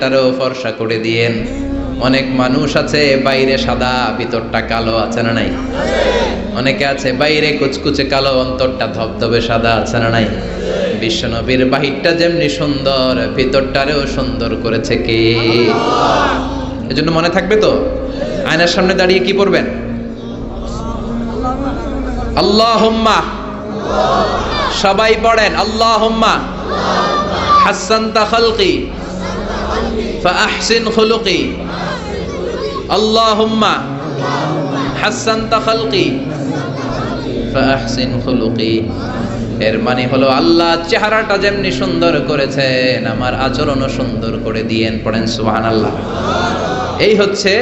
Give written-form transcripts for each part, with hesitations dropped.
তারও ফর্সা করে দিয়েন। অনেক মানুষ আছে বাইরে সাদা ভিতরটা কালো, আছে না নাই? অনেকে আছে বাইরে কুচকুচে কালো অন্তরটা ধবধবে সাদা, আছে না নাই? বিশ্বনবীর বাহিরটা যেমনি সুন্দর ভিতরটারেও সুন্দর করেছে কে? এজন্য মনে থাকবে তো, আয়নার সামনে দাঁড়িয়ে কি পড়বেন? আল্লাহুম্মা, সবাই পড়েন আল্লাহুম্মা হাসানতা খালকি ফাআহসিন খুলুকি। আল্লাহুম্মা হাসানতা খালকি ফাআহসিন খুলুকি। এর মানে হলো আল্লাহ চেহারাটা যেমনি সুন্দর করেছেন আমার আচরণও সুন্দর করে দিয়েন। পড়েন সুবহানাল্লাহ। এই হচ্ছে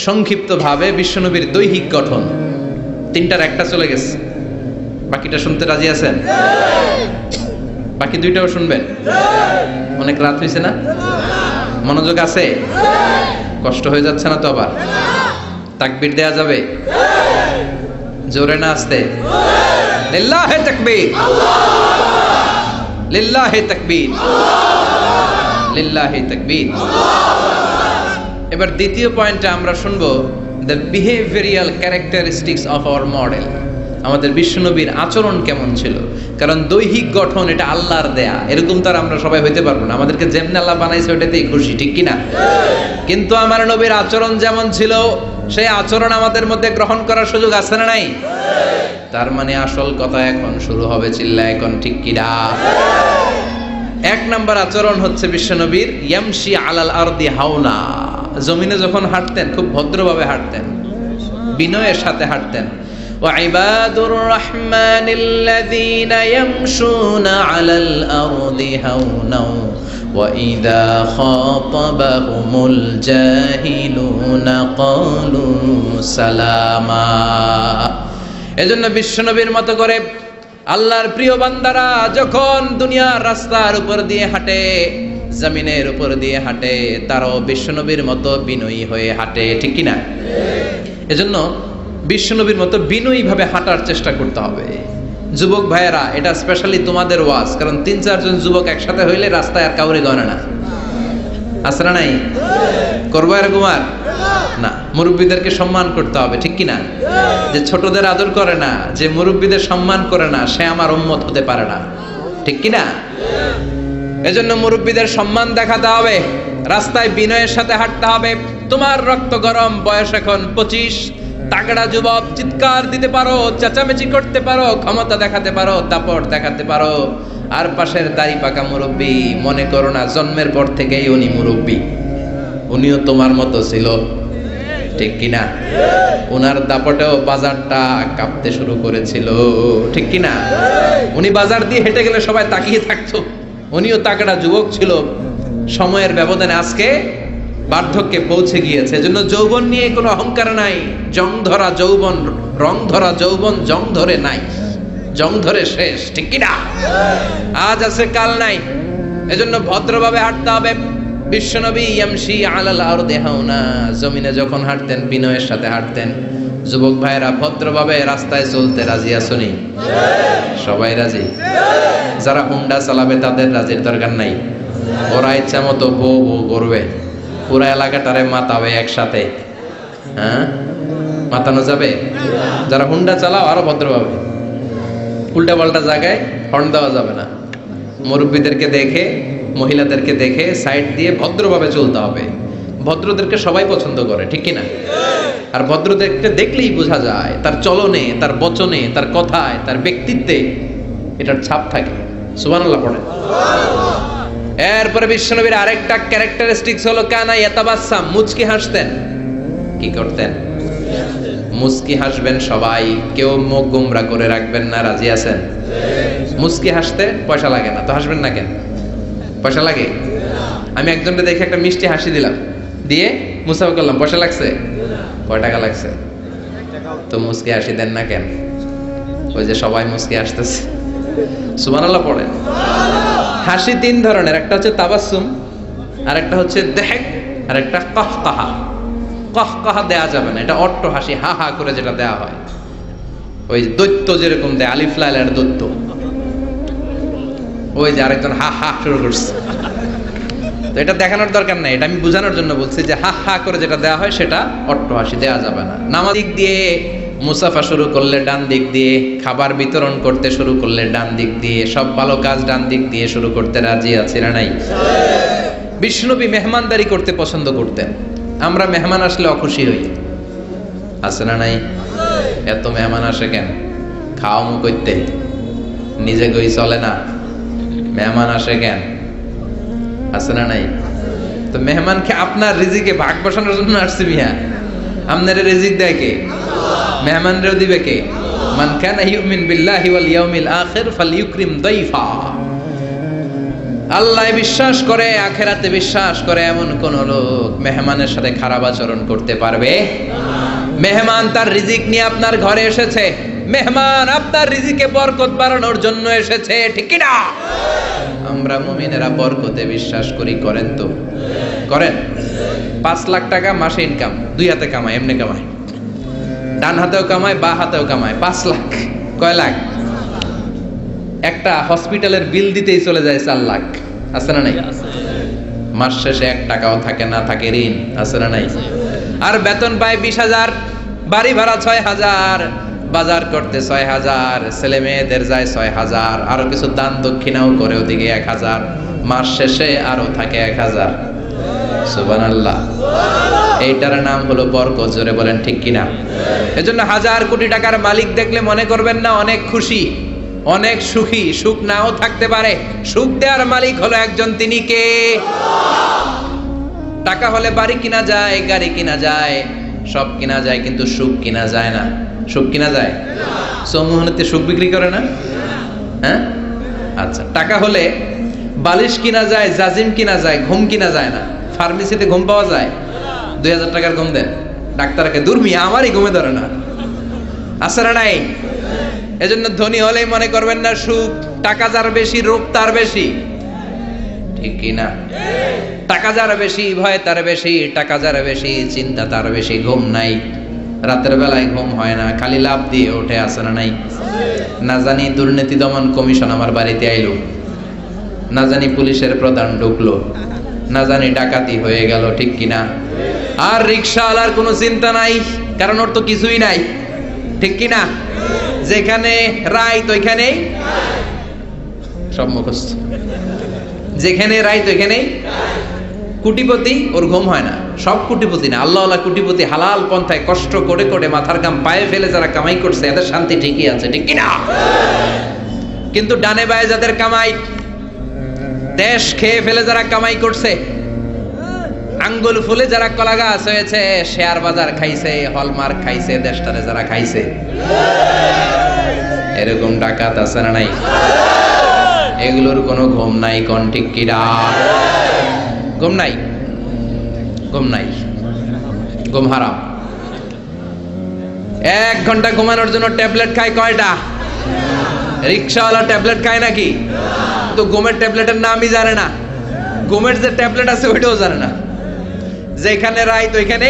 সংক্ষিপ্তভাবে বিশ্বনবীর দৈহিক গঠন। তিনটার একটা চলে গেছে, বাকিটা শুনতে রাজি আছেন? বাকি দুইটাও শুনবেন? অনেক রাত হয়েছে না? মনোযোগ আছে? কষ্ট হয়ে যাচ্ছে না তো? আবার তাকবীর দেয়া যাবে? জোরে না আস্তে? লিল্লাহি তাকবীর, লিল্লাহি তাকবীর, লিল্লাহি তাকবীর। এবার দ্বিতীয় পয়েন্টটা আমরা শুনবো, the behavioural characteristics of our model. আমাদের বিশ্বনবীর আচরণ কেমন ছিল? কারণ দৈহিক গঠন এটা আল্লাহর দেয়া, এরকম তো আর আমরা সবাই হইতে পারবো না। আমাদেরকে যেমন আল্লাহ বানাইছে ওটাতেই খুশি, ঠিক কিনা? কিন্তু আমার নবীর আচরণ যেমন ছিল সেই আচরণ আমাদের মধ্যে গ্রহণ করার সুযোগ আছে না নাই? তার মানে আসল কথা এখন শুরু হবে, চিল্লা এখন ঠিক কিনা? এক নাম্বার আচরণ হচ্ছে বিশ্বনবীর ইয়ামশি আলাল আরদি হাওনা। জমিনে যখন হাঁটতেন খুব ভদ্রভাবে হাঁটতেন, বিনয়ের সাথে হাঁটতেন। وعباد الرحمن الذين يمشون على الأرض هونا وإذا خاطبهم الجاهلون قالوا سلاما। এজন্য বিশ্বনবীর মতো করে আল্লাহর প্রিয় বান্দারা যখন দুনিয়ার রাস্তার উপর দিয়ে হাঁটে, জমিনের উপর দিয়ে হাঁটে, তারাও বিশ্বনবীর মতো বিনয়ী হয়ে হাঁটে, ঠিক কিনা? এজন্য বিশ্বনবীর মতো বিনয়ী ভাবে হাঁটার চেষ্টা করতে হবে। যুবক ভাইয়েরা, এটা স্পেশালি তোমাদের ওয়াজ, কারণ ৩-৪ জন যুবক একসাথে হইলে রাস্তায় আর কাউরে গণে না, আছে না নাই? করবো এরকম আর না। মুরব্বীদেরকে সম্মান করতে হবে, ঠিক কিনা? যে ছোটদের আদর করে না, যে মুরব্বীদের সম্মান করে না, সে আমার উম্মত হতে পারে না, ঠিক কিনা? এজন্য মুরব্বীদের সম্মান দেখাতে হবে, রাস্তায় বিনয়ের সাথে হাঁটতে হবে। তোমার রক্ত গরম, বয়স এখন 25, তাগড়া যুবক, চিৎকার দিতে পারো, চেঁচামেচি করতে পারো, ক্ষমতা দেখাতে পারো, দাপট দেখাতে পারো। আর পাশের দাড়ি পাকা মুরব্বী, মনে করো না জন্মের পর থেকেই উনি মুরব্বী, উনিও তোমার মতো ছিল, ঠিক কিনা? উনার দাপটেও বাজারটা কাঁপতে শুরু করেছিল, ঠিক কিনা? উনি বাজার দিয়ে হেঁটে গেলে সবাই তাকিয়ে থাকতো, উনিও তাগড়া যুবক ছিল। সময়ের ব্যবধানে আজকে বার্ধক্যে পৌঁছে গিয়েছে। এজন্য যৌবন নিয়ে কোনো অহংকার নাই। জং ধরা যৌবন, রং ধরা যৌবন জং ধরে নাই, জং ধরে শেষ, ঠিক কিনা? আজ আছে কাল নাই। এজন্য ভদ্রভাবে হাঁটতে হবে। বিশ্বনবী ইয়ামশি আলাল আরদি হাওনা, জমিনে যখন হাঁটতেন বিনয়ের সাথে হাঁটতেন। যুবক ভাইয়েরা, ভদ্রভাবে রাস্তায় চলতে রাজি আছনি? সবাই রাজি? যারা হুন্ডা চালাবে তাদের রাজির দরকার নাই, ওরা ইচ্ছা মতো বউ বউ করবে, পুরা এলাকাটারে মাতাবে একসাথে। হ্যাঁ, মাতানো যাবে? যারা হুন্ডা চালাও আরো ভদ্রভাবে, উল্টা পাল্টা জায়গায় হর্ন দেওয়া যাবে না। মুরব্বীদেরকে দেখে, মহিলাদেরকে দেখে সাইড দিয়ে ভদ্রভাবে চলতে হবে। ভদ্রদেরকে সবাই পছন্দ করে, ঠিক কিনা? আর ভদ্রদেরকে দেখলেই বোঝা যায় তার চলনে, তার বচনে, তার কথায়, তার ব্যক্তিত্বে এটার ছাপ থাকে। সুবহানাল্লাহ পড়েন। এরপরে বিশ্বনবীর আরেকটা ক্যারেক্টারিস্টিক্স হলো কানা ইয়াতাবাসসাম, মুচকি হাসতেন। কি করতেন? মুচকি হাসবেন সবাই, কেউ মুখ গোমরা করে রাখবেন না, রাজি আছেন? মুচকি হাসতে পয়সা লাগে না তো হাসবেন না কেন? পয়সা লাগে? আমি একজনকে দেখে একটা মিষ্টি হাসি দিলাম, দিয়ে মুসাফা করলাম, পয়সা লাগছে? কয় টাকা লাগছে? তো মুচকি হাসি দেন না কেন? ওই যে সবাই মুচকি হাসতেছে। সুবহানাল্লাহ পড়েন। হাসি 3 ধরনের, একটা হচ্ছে তাবাসসুম, আর একটা হচ্ছে দেহক, আর একটা কাহকাহা। কাহকাহা দেয়া যাবে না, এটা অট্ট হাসি, হা হা করে যেটা দেয়া হয়, ওই দৈত্য যেরকম দেয়, আলিফ লাইলার দৈত্য, ওই যে আরেকজন হা হা শুরু করছে, তো এটা দেখানোর দরকার নাই, এটা আমি বোঝানোর জন্য বলছি যে হা হা করে যেটা দেওয়া হয় সেটা অট্টহাসি দেওয়া যাবে না। নামাজ দিক দিয়ে মুসাফা শুরু করলে ডান দিক দিয়ে, খাবার বিতরণ করতে শুরু করলে ডান দিক দিয়ে, সব ভালো কাজ ডান দিক দিয়ে শুরু করতে রাজি আছি না নাই? বিষ্ণুনবী মেহমানদারি করতে পছন্দ করতেন। আমরা মেহমান আসলে অখুশি হই, আছে না নাই? এত মেহমান আসে কেন? খাওয়া মুখ করতে, নিজে গই চলে না, মেহমান আসে কেন? আছে না নাই? তো মেহমানকে আপনার রিজিকে ভাগ বসানোর জন্য আসছে মিয়া। আপনার রিজিক দেয় কে? মেহমানরেও দিবে কে? মান কানা ইউমিন বিল্লাহি ওয়াল ইয়াউমিল আখির ফালইউকরিম দাইফা। আল্লাহ বিশ্বাস করে, আখিরাতে বিশ্বাস করে এমন কোন লোক মেহমানের সাথে খারাপ আচরণ করতে পারবে না। মেহমান তার রিজিক নিয়ে আপনার ঘরে এসেছে, মেহমান আপনার রিজিকে বরকত বাড়ানোর জন্য এসেছে, ঠিক কি না? আমরা মুমিনেরা বরকতে বিশ্বাস করি, করেন তো? করেন? 5 লাখ টাকা মাসে ইনকাম, 2 হাতে কামায়, এমনি কামায়, ডান হাতেও কামায়, বা হাতেও কামায়, 5 লাখ। কয় লাখ? একটা হসপিটালের বিল দিতেই চলে যায় 4 লাখ, আছে না নাই? মাস শেষে 1 টাকাও থাকে না, থাকে ঋণ, আছে না নাই? আর বেতন পায় 20,000, বাড়ি ভাড়া 6,000, বাজার করতে 6,000, ছেলে মেয়েদের যায় 6,000, আরো কিছু দান দক্ষিণাও করে ওদিকে 1,000, মাস শেষে আরো থাকে 1,000। সুবহানাল্লাহ। এইটার নাম হলো বরকত, জোরে বলেন ঠিক কিনা? এজন্য 1,000 কোটি টাকার মালিক দেখলে মনে করবেন না অনেক খুশি, অনেক সুখী। সুখ নাও থাকতে পারে, সুখ দেওয়ার মালিক হলো একজন, তিনি কে? টাকা হলে বাড়ি কিনা যায়, গাড়ি কিনা যায়, সব কিনা যায়, কিন্তু সুখ কিনা যায় না। সুখ কিনা যায়? চৌমুহনীতে সুখ বিক্রি করে না? হ্যাঁ, আচ্ছা। টাকা হলে বালিশ কিনা যায়, জাজিম কিনা যায়, ঘুম কিনা যায় না। ফার্মেসিতে ঘুম পাওয়া যায়? 2,000 টাকার ঘুম দেন ডাক্তারকে, দুর্মিয়া আমারই ঘুমে ধরে না, আছে না নাই? এজন্য ধনী হলেই মনে করবেন না সুখ, টাকা যার বেশি রোগ তার বেশি, ঠিক কি না? টাকা যার বেশি ভয় তার বেশি, টাকা যার বেশি চিন্তা তার বেশি, ঘুম নাই, রাতের বেলায় ঘুম হয় না, খালি লাভ দিয়ে ওঠে, আছে না নাই? না জানি দুর্নীতি দমন কমিশন আমার বাড়িতে আইলো, না জানি পুলিশের প্রধান ঢুকলো, না জানি ডাকাতি হয়ে গেল, ঠিক কিনা? আর রিকশাওয়ালার কোনো চিন্তা নাই, কারণ ওর তো কিছুই নাই, ঠিক কিনা? যেখানে রাইত ওইখানেই সব মুখস্থ, যেখানে রাইত ওইখানেই। কোটিপতি, ওর ঘুম হয় না, সব কোটিপতি না, আল্লাহওয়ালা কোটিপতি হালাল পন্থায় কষ্ট করে করে মাথার ঘাম পায়ে ফেলে যারা কামাই করছে, এদের শান্তি ঠিকই আছে, ঠিক কিনা? কিন্তু ডানে বায়ে যাদের কামাই, দেশ খেয়ে ফেলে যারা কামাই করছে, আঙ্গুল ফুলে যারা কলা গাছ হয়েছে, শেয়ার বাজার খাইছে, হলমার্ক খাইছে, দেশটারে যারা খাইছে, এরকম ডাকাত আছে না নাই? এগুলোর কোনো ঘুম নাই, কোন ঠিক কিনা? ঘুম নাই, ঘুম নাই, ঘুম হারাম। 1 ঘন্টা ঘুমানোর জন্য ট্যাবলেট খায় কয়টা? রিকশাওয়ালা ট্যাবলেট খায় নাকি? তো ঘুমের ট্যাবলেটের নামই জানে না, ঘুমের যে ট্যাবলেট আছে ওইটাও জানে না। যেখানে রাইত ওইখানে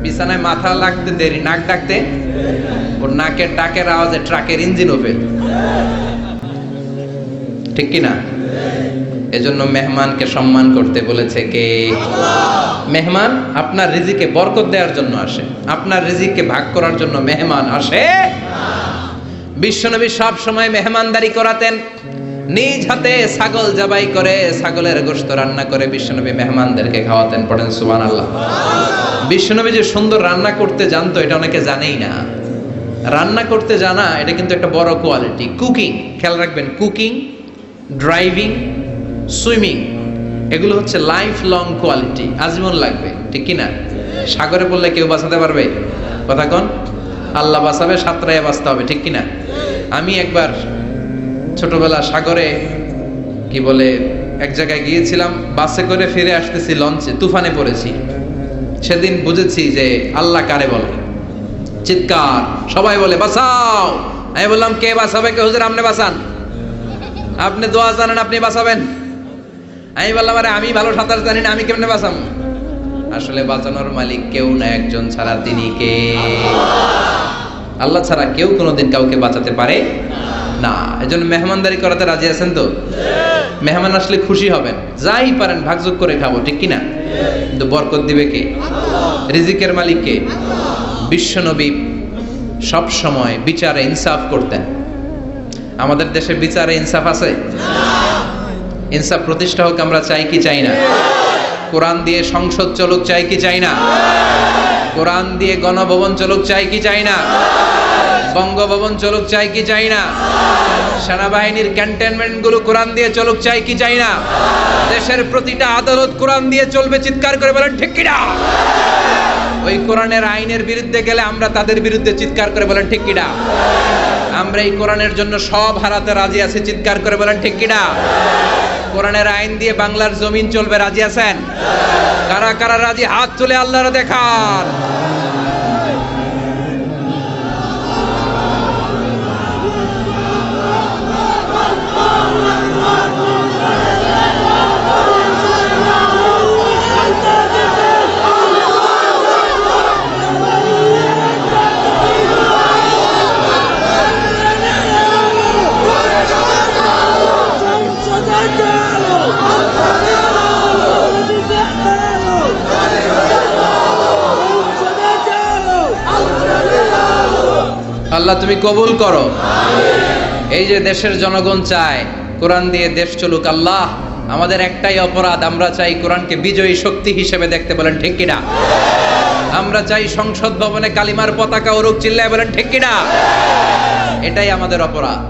বিছানায় মাথা লাগতে দেরি, নাক ডাকতে ওর নাকের ডাকের আওয়াজে ট্রাকের ইঞ্জিন ওপেন, ঠিক কিনা? এজন্য মেহমানকে সম্মান করতে বলেছে কে? মেহমান আপনার রিজিকে বরকত দেওয়ার জন্য আসে, আপনার রিজিককে ভাগ করার জন্য মেহমান আসে। বিশ্বনবী সব সময় মেহমানদারি করাতেন, নিজ হাতে ছাগল জবাই করে, ছাগলের গোশত রান্না করে বিশ্বনবী মেহমানদেরকে খাওয়াতেন। পড়েন সুবহানাল্লাহ। বিশ্বনবী যে সুন্দর রান্না করতে জানতো এটা অনেকে জানেই না। রান্না করতে জানা এটা কিন্তু একটা বড় কোয়ালিটি। কুকিং, খেয়াল রাখবেন, কুকিং, ড্রাইভিং, সুইমিং, এগুলো হচ্ছে লাইফ লং কোয়ালিটি, আজীবন লাগবে, ঠিক কি না? সাগরে পড়লে কেউ বাঁচাতে পারবে? কথা কোন? আল্লাহ বাঁচাবে, সাঁতরাইয়া বাঁচতে হবে, ঠিক কি না? আমি একবার ছোটবেলা সাগরে কি বলে এক জায়গায় গিয়েছিলাম, বাসে করে ফিরে আসতেছি, লঞ্চে তুফানে পড়েছি। সেদিন বুঝেছি যে আল্লাহ কারে বলে। চিৎকার, সবাই বলে বাঁচাও। আমি বললাম কে বাঁচাবে? কে? হুজুর আপনি বাঁচান, আপনি দোয়া জানেন, আপনি বাঁচাবেন। আমি বললাম আরে আমি ভালো সাঁতার জানি না, আমি কেমনে বাঁচাবো? আসলে বাঁচানোর মালিক কেউ না, একজন ছাড়া, তিনি কে? আল্লাহ ছাড়া কেউ কোনোদিন কাউকে বাঁচাতে পারে না। এজন্য মেহমানদারি করাতে রাজি আছেন তো? মেহমান আসলে খুশি হবেন, যাই পারেন ভাগযোগ করে খাবো, ঠিক কিনা? কিন্তু বরকত দিবে কে? রিজিকের মালিক কে? বিশ্বনবী সব সময় বিচারে ইনসাফ করতেন। আমাদের দেশে বিচারে ইনসাফ আছে? ইনসাফ প্রতিষ্ঠা হোক আমরা চাই কি চাই না? কোরআন দিয়ে সংসদ চলুক চাই কি চাই না? কোরআন দিয়ে গণভবন চলুক চাই কি চাই না? বঙ্গভবন চলুক চাই কি চাই না? সেনাবাহিনীর ক্যান্টনমেন্ট গুলো কোরআন দিয়ে চলুক চাই কি চাই না? দেশের প্রতিটা আদালত কোরআন দিয়ে চলবে, চিৎকার করে বলেন ঠিক কিনা? ওই কোরআনের আইনের বিরুদ্ধে গেলে আমরা তাদের বিরুদ্ধে চিৎকার করে বলেন ঠিক কিনা? আমরা এই কোরআনের জন্য সব হারাতে রাজি আছি, চিৎকার করে বলেন ঠিক কিনা? কোরআনের আইন দিয়ে বাংলার জমিন চলবে, রাজি আছেন? কারা কারা রাজি হাত তুলে আল্লাহর দেখান। আল্লাহ তুমি কবুল করো। এই যে দেশের জনগণ চায় কোরআন দিয়ে দেশ চলুক, আল্লাহ আমাদের একটাই অপরাধ, আমরা চাই কোরআনকে বিজয়ী শক্তি হিসেবে দেখতে, বলেন ঠিক কিনা? আমরা চাই সংসদ ভবনে কালিমার পতাকা উড়ুক, চিল্লায় বলেন ঠিক কিনা? এটাই আমাদের অপরাধ,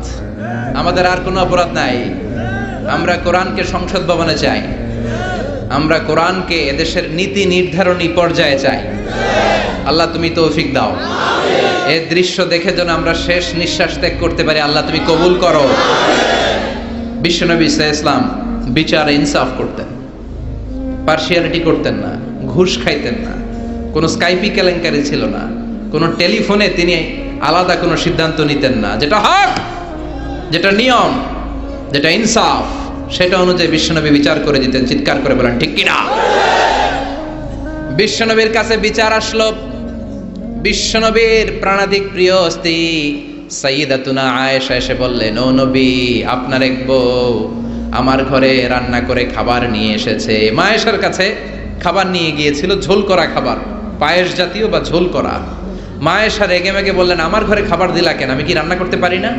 আমাদের আর কোনো অপরাধ নাই। আমরা কোরআনকে সংসদ ভবনে চাই, আমরা কোরআনকে এদেশের নীতি নির্ধারণী পর্যায়ে চাই। আল্লাহ তুমি তৌফিক দাও, এই দৃশ্য দেখে যেন আমরা শেষ নিঃশ্বাস ত্যাগ করতে পারি, আল্লাহ তুমি কবুল করো। বিশ্বনবী ইসলাম বিচারে ইনসাফ করতেন, পার্সিয়ালিটি করতেন না, ঘুষ খাইতেন না, কোনো স্কাইপি কেলেঙ্কারি ছিল না, কোনো টেলিফোনে তিনি আলাদা কোনো সিদ্ধান্ত নিতেন না। যেটা হক, যেটা নিয়ম, যেটা ইনসাফ, সেটা অনুযায়ী বিশ্বনবী বিচার করে দিতেন, চিৎকার করে বলেন ঠিক কিনা? বিশ্বনবীর কাছে বিচার আসলো, বিশ্বনবীর প্রাণাধিক প্রিয় স্ত্রী সাইয়্যিদাতুনা আয়েশা এসে বললেন, ও নবী, আপনার এক বউ আমার ঘরে রান্না করে খাবার নিয়ে এসেছে। মা আয়েশার কাছে খাবার নিয়ে গিয়েছিল, ঝোল করা খাবার, পায়েস জাতীয় বা ঝোল করা। মা আয়েশা রেগে মেগে বললেন, আমার ঘরে খাবার দিলা কেন, আমি কি রান্না করতে পারি না?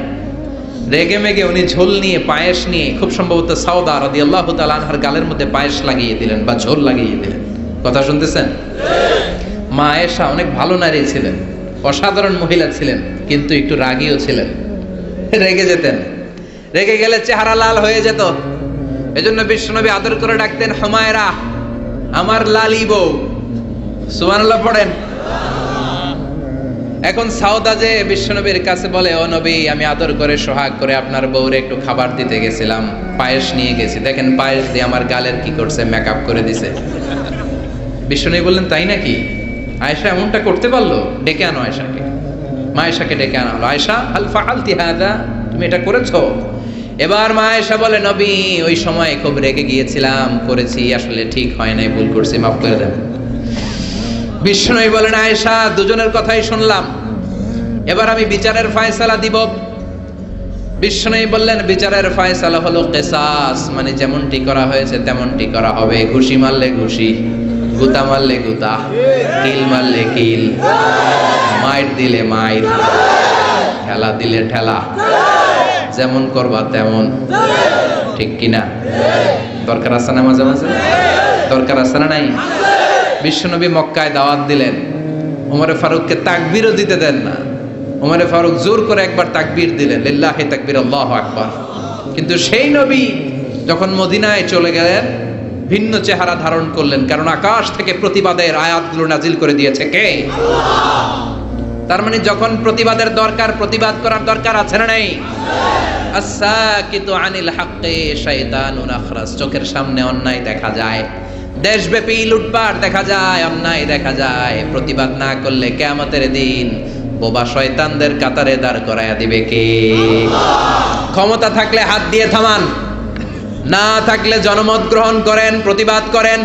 রেগে মেগে উনি ঝোল নিয়ে, পায়েস নিয়ে, খুব সম্ভবত সাউদা রাদিয়াল্লাহু তাআলা আনহার গালের মধ্যে পায়েস লাগিয়ে দিলেন বা ঝোল লাগিয়ে দিলেন। কথা শুনতেছেন? মা আয়েশা অনেক ভালো নারী ছিলেন, অসাধারণ মহিলা ছিলেন, কিন্তু একটু রাগীও ছিলেন, রেগে যেতেন, রেগে গেলে চেহারা লাল হয়ে যেত। এজন্য বিশ্বনবী আদর করে ডাকতেন, হুমায়রা, আমার লালি বউ। সুবহানাল্লাহ পড়েন। এখন সাউদা যে বিশ্বনবীর কাছে বলে, ও নবী, আমি আদর করে সোহাগ করে আপনার বউরে একটু খাবার দিতে গেছিলাম, পায়েস নিয়ে গেছি, দেখেন পায়েস দিয়ে আমার গালের কি করছে, মেকআপ করে দিছে। বিশ্বনবী বললেন, তাই নাকি? আয়েশা এমনটা করতে পারলো? ডেকে আনো আয়েশাকে। মা আয়েশাকে ডেকে আনা হলো। আয়েশা, হাল ফাআলতি হাযা, তুমি এটা করেছো? এবার মা আয়েশা বলে, নবী, ওই সময় খুব রেগে গিয়েছিলাম, করেছি, আসলে ঠিক হয় নাই, ভুল করছি, মাফ করে দেন। বিশ্বনবী বলেন, আয়েশা, দুজনের কথাই শুনলাম, এবার আমি বিচারের ফয়সালা দিব। বিশ্বনবী বললেন, বিচারের ফয়সালা হলো কিসাস, মানে যেমনটি করা হয়েছে তেমনটি করা হবে। ঘুষি মারলে ঘুষি, গুতা মারলে গুতা, কিল মারলে কিল, মাইর দিলে মাইর, ঠেলা দিলে ঠেলা, যেমন করবা তেমন, ঠিক কিনা? দরকার আছে না? মাঝে মাঝে দরকার আছে না? নাই? বিশ্বনবী মক্কায় দাওয়াত দিলেন, ওমরে ফারুককে তাকবীরও দিতে দেন না। ওমরে ফারুক জোর করে একবার তাকবীর দিলেন, লিল্লাহি তাকবীর, আল্লাহু আকবার। কিন্তু সেই নবী যখন মদিনায় চলে গেলেন, ভিন্ন চেহারা ধারণ করলেন, কারণ আকাশ থেকে প্রতিবাদের আয়াতগুলো নাজিল করে দিয়েছে কে? তার মানে যখন প্রতিবাদের দরকার, প্রতিবাদ করার দরকার আছে না নাই? আস-সাকিতু আনিল হাক্কি শাইতানুন আখরাস। চোখের সামনে অন্যায় দেখা যায়, দেশব্যাপী লুটপাট দেখা যায়, অন্যায় দেখা যায়, প্রতিবাদ না করলে কিয়ামতের দিন বোবা শয়তানদের কাতারে দাঁড় করায়া দিবে কে? ক্ষমতা থাকলে হাত দিয়ে থামান, না থাকলে জনমত গ্রহণ করেন, প্রতিবাদ করেন।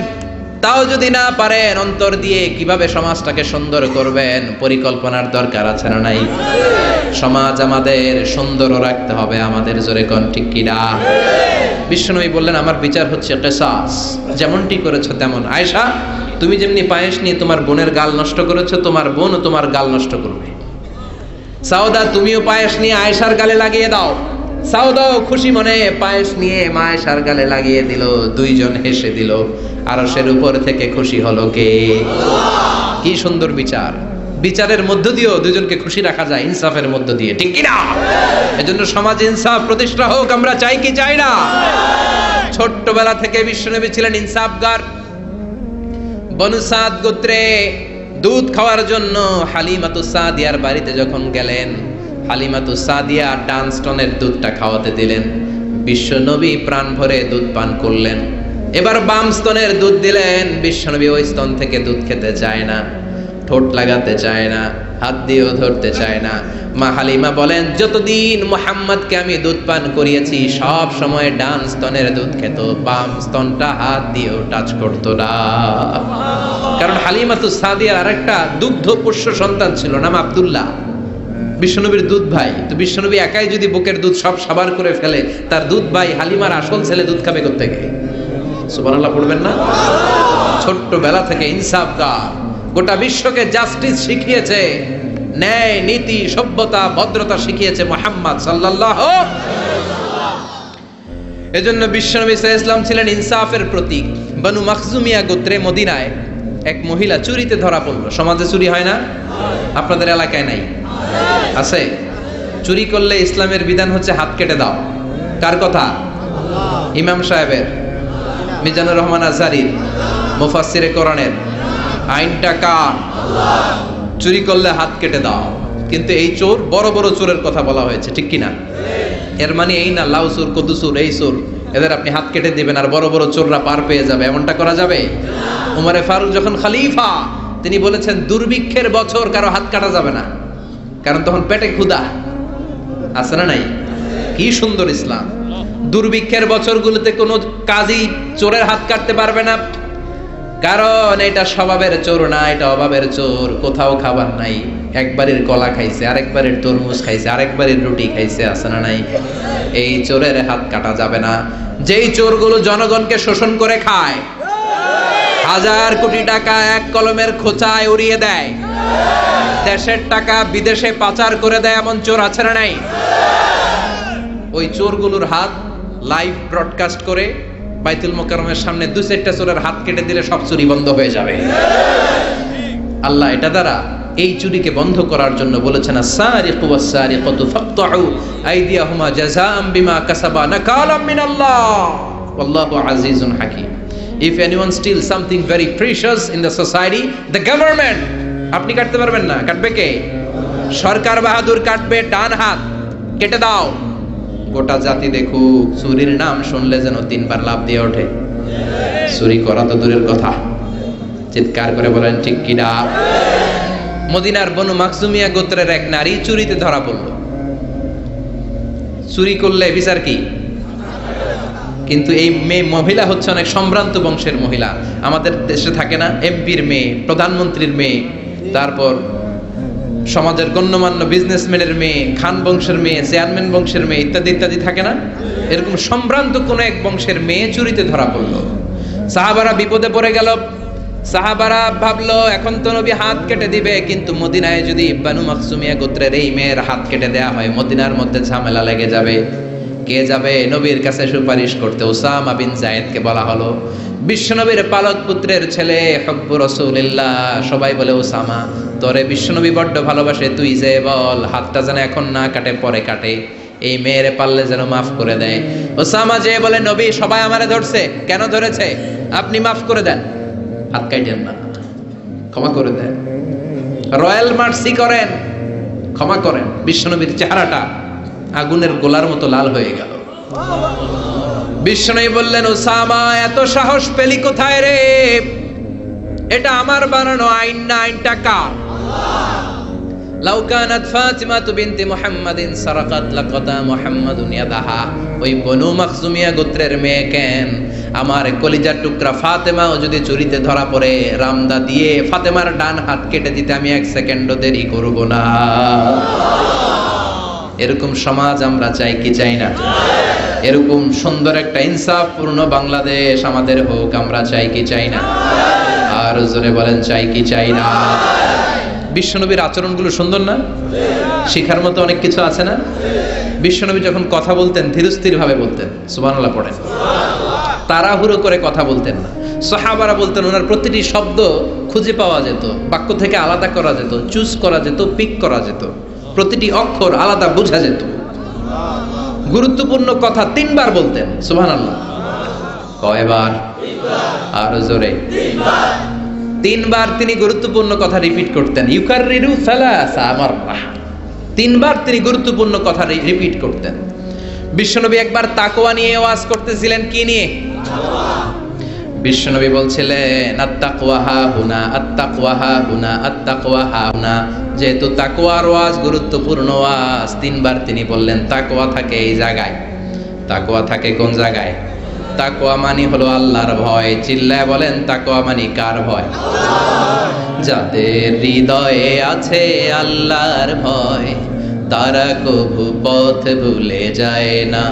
তাও যদি না পারেন, অন্তর দিয়ে কিভাবে সমাজটাকে সুন্দর করবেন পরিকল্পনার দরকার আছে না নাই? সমাজ আমাদের সুন্দরও রাখতে হবে আমাদের, জোরে কোন ঠিক কিনা? বিশ্বনবী বললেন আমার বিচার হচ্ছে কিসাস, যেমনটি করেছো তেমন। আয়েশা, তুমি যেমনি পায়েস নিয়ে তোমার বোনের গাল নষ্ট করেছো, তোমার বোনও তোমার গাল নষ্ট করবে। সাউদা, তুমিও পায়েস নিয়ে আয়েশার গালে লাগিয়ে দাও। সাউদাও খুশি মনে পায়েস নিয়ে মা আয়েশার গালে লাগিয়ে দিল, দুইজন হেসে দিল। আরশের উপর থেকে খুশি হলো কে? কি সুন্দর বিচার! বিচারের মধ্য দিয়েও দুজনকে খুশি রাখা যায়, ইনসাফের মধ্য দিয়ে, ঠিক কিনা? এজন্য সমাজে ইনসাফ প্রতিষ্ঠা হোক, আমরা চাই কি চাই না? ছোট্টবেলা থেকে বিশ্বনবী ছিলেন ইনসাফগার। বনু সাদ গোত্রে দুধ খাওয়ার জন্য হালিমাতুস সাদিয়ার বাড়িতে যখন গেলেন, হালিমাতুস সাদিয়া ডানস্টনের দুধটা খাওয়াতে দিলেন। বিশ্বনবী প্রাণ ভরে দুধ পান করলেন। এবার বাম স্তনের দুধ দিলেন। বিশ্বনবী ওই স্তন থেকে দুধ খেতে চায় না, ঠোঁট লাগাতে চায় না, হাত দিয়েও ধরতে চায় না। মা হালিমা বলেন, যতদিন মুহাম্মদকে আমি দুধ পান করিয়েছি সব সময় ডান স্তনের দুধ খেত, বাম স্তনটা হাত দিয়েও টাচ করতো না। কারণ হালিমাতুস সাদিয়ার আরেকটা দুগ্ধ পোষ্য সন্তান ছিল, নাম আব্দুল্লাহ, বিশ্বনবীর দুধ ভাই। তো বিশ্বনবী একাই যদি বুকের দুধ সব সাবার করে ফেলে, তার দুধ ভাই হালিমার আসল ছেলে দুধ খাবে কোত্থেকে? সুবহানাল্লাহ পড়বেন না? ছোট্টবেলা থেকে ইনসাফগার, গোটা বিশ্বকে জাস্টিস শিখিয়েছে, ন্যায় নীতি সভ্যতা ভদ্রতা শিখিয়েছে মুহাম্মদ সাল্লাল্লাহু। এজন্য বিশ্বনবী সাল্লাল্লাহু আলাইহি ওয়াসাল্লাম ছিলেন ইনসাফের প্রতীক। বনু মাখজুমিয়া গোত্রে মদিনায় এক মহিলা চুরিতে ধরা পড়ল। সমাজে চুরি হয় না? আপনাদের এলাকায় নাই? আছে? চুরি করলে ইসলামের বিধান হচ্ছে হাত কেটে দাও। কার কথা? ইমাম সাহেবের, মিজানুর রহমান আজহারীর, মুফাসসিরে কোরআনের। আইনটা কার? চুরি করলে হাত কেটে দাও। কিন্তু এই চোর, বড় বড় চোরের কথা বলা হয়েছে, ঠিক কিনা? এর মানে এই না লাউ চোর, কদু চোর, এই চোর, এদের আপনি হাত কেটে দিবেন আর বড় বড় চোররা পার পেয়ে যাবে, এমনটা করা যাবে? উমরে ফারুক যখন খলিফা, তিনি বলেছেন দুর্ভিক্ষের বছর কারো হাত কাটা যাবে না, কারণ তখন পেটে ক্ষুধা আছে না নাই? কি সুন্দর ইসলাম! দুর্ভিক্ষের বছরগুলোতে কোনো কাজী চোরের হাত কাটতে পারবে না, কারণ এটা স্বভাবের চোর না, এটা অভাবের চোর। কোথাও খাবার নাই, একবারের কলা খাইছে, আরেকবারের তরমুজ খাইছে, আরেকবারের রুটি খাইছে, আছে না নাই? এই চোরের হাত কাটা যাবে না। যেই চোরগুলো জনগণকে শোষণ করে খায়, হাজার কোটি টাকা এক কলমের খোঁচায় উড়িয়ে দেয়, দেশের টাকা বিদেশে পাচার করে দেয়, এমন চোর আছে না নাই? ওই চোরগুলোর হাত লাইভ ব্রডকাস্ট করে বাইতুল মোকাররমের সামনে 2-4টা চোরের হাত কেটে দিলে সব চুরি বন্ধ হয়ে যাবে। আল্লাহ এটা দ্বারা এই চুরিকে বন্ধ করার জন্য বলেছেন, আস-সারিকু ওয়াস-সারিকাতু ফাকতাউ আইদিয়াহুমা জাযাআম বিমা কাসাবা নাকালাম মিনাল্লাহ ওয়াল্লাহু আজিজুন হাকীম। If anyone steals something very precious in the society, the government, আপনি কাটতে পারবেন না, কাটবে কে? সরকার বাহাদুর কাটবে, ডান হাত কেটে দাও। গোটা জাতি দেখুক, চুরির নাম শুনলে যেন 3 বার লাফ দিয়ে ওঠে। চুরি করা তো দূরের কথা, চিৎকার করে বলেন ঠিক কিনা? মদিনার বনু মাখজুমিয়া গোত্রের এক নারী চুরিতে ধরা পড়ল। চুরি করলে বিচার কি? কিন্তু এই মেয়ে মহিলা হচ্ছে অনেক সম্ভ্রান্ত বংশের মহিলা। আমাদের দেশে থাকে না, এমপির মেয়ে, প্রধানমন্ত্রীর মেয়ে, তারপর সমাজের গণ্যমান্য বিজনেসম্যানের মেয়ে, খান বংশের মেয়ে, চেয়ারম্যান বংশের মেয়ে, ইত্যাদি ইত্যাদি থাকে না? এরকম সম্ভ্রান্ত কোন এক বংশের মেয়ে চুরিতে ধরা পড়লো। সাহাবারা বিপদে পড়ে গেল। সাহাবারা ভাবলো এখন তো নবী হাত কেটে দিবে, কিন্তু মদিনায় যদি বানু মাখজুমিয়া গোত্রের এই মেয়ের হাত কেটে দেয়া হয়, মদিনার মধ্যে ঝামেলা লেগে যাবে। কে যাবে নবীর কাছে সুপারিশ করতে? উসামা বিন যায়েদকে বলা হলো। বিশ্বনবীর পালক পুত্রের ছেলে, হব্বু রাসূলিল্লাহ। সবাই বলে উসামা, তোরে বিশ্বনবী বড্ড ভালোবাসে, তুই যে বল হাতটা যেন এখন না কাটে, পরে কাটে, এই মেয়েরে পারলে যেন মাফ করে দেয়। উসামা যে বলে, নবী সবাই আমারে ধরছে, কেন ধরেছে? আপনি মাফ করে দেন, হাত কাটেন না, ক্ষমা করে দেন, রয়্যাল মার্সি করেন, ক্ষমা করেন। বিশ্বনবীর চেহারাটা আগুনের গোলার মতো লাল হয়ে গেল। বিশ্বনবী বললেন, উসামা এত সাহস পেলি কোথায় রে? এটা আমার বানানো আইন না, আইনটা কার? লাউ কানাত ফাতিমাতু বিনতি মুহাম্মাদিন সারাকাত লাকাতা মুহাম্মাদুন ইয়াদাহা, ওই বনু মাখজুমিয়া গোত্রের মেয়ে কেন আমার কলিজার টুকরা ফাতেমাও যদি চুরিতে ধরা পড়ে রামদা দিয়ে ফাতেমার ডান হাত কেটে দিতে আমি এক সেকেন্ডও দেরি করব না। এরকম সমাজ আমরা চাই কি চাই না? এরকম সুন্দর একটা ইনসাফপূর্ণ বাংলাদেশ আমাদের হোক, আমরা চাই কি চাই না? আর জোরে বলেন চাই কি চাই না? বিশ্বনবীর আচরণগুলো সুন্দর না? শিখার মতো অনেক কিছু আছে না? বিশ্বনবী যখন কথা বলতেন ধীরস্থির ভাবে বলতেন, সুবহানাল্লাহ পড়েন। তাড়াহুড়ো করে কথা বলতেন না। সাহাবারা বলতেন ওনার প্রতিটি শব্দ খুঁজে পাওয়া যেত, বাক্য থেকে আলাদা করা যেত, চুজ করা যেত, পিক করা যেত, প্রতিটি অক্ষর আলাদা বোঝা যেত। গুরুত্বপূর্ণ কথা 3 বার বলতেন, সুবহানাল্লাহ। কয়বার? আর জোরে 3 বার তিনি গুরুত্বপূর্ণ কথা রিপিট করতেন। ইউকাররিরু সালাসা মাররা, 3 বার তিনি গুরুত্বপূর্ণ কথা রিপিট করতেন। বিশ্বনবী একবার তাকওয়া নিয়ে ওয়াজ করতেছিলেন, কি নিয়ে? বিশ্বনবী বলছিলেন আত্তাকওয়া হা হুনা, আত্তাকওয়া হা হুনা, আত্তাকওয়া হা হুনা। যেহেতু তাকওয়ার ওয়াজ গুরুত্বপূর্ণ ওয়াজ, 3 বার তিনি বললেন তাকওয়া থাকে এই জায়গায়। তাকওয়া থাকে কোন জায়গায়? তাকওয়া মানে হলো আল্লাহর ভয়। চিল্লায় বলেন তাকওয়া মানে কার ভয়? যাদের হৃদয়ে আছে আল্লাহর ভয় তারা কবু পথ ভুলে যায় না।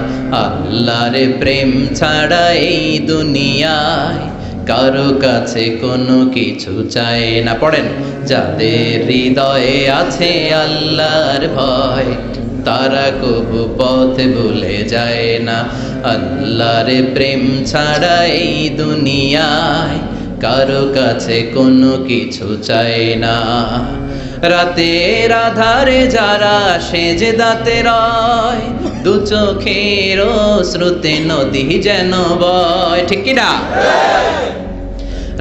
আল্লাহর প্রেম ছাড়া এই দুনিয়ায় কারো কাছে কোনো কিছু চায় না। পড়েন, যাদের হৃদয়ে আছে আল্লাহর ভয় তারা কবু পথ ভুলে যায় না। আল্লাহর প্রেম ছাড়া এই দুনিয়ায় কারো কাছে কোনো কিছু চায় না। রাতের আধারে যারা সেজদাতে রয়, দু চোখের শ্রুতে নদী যেন বয়। ঠিক কি না?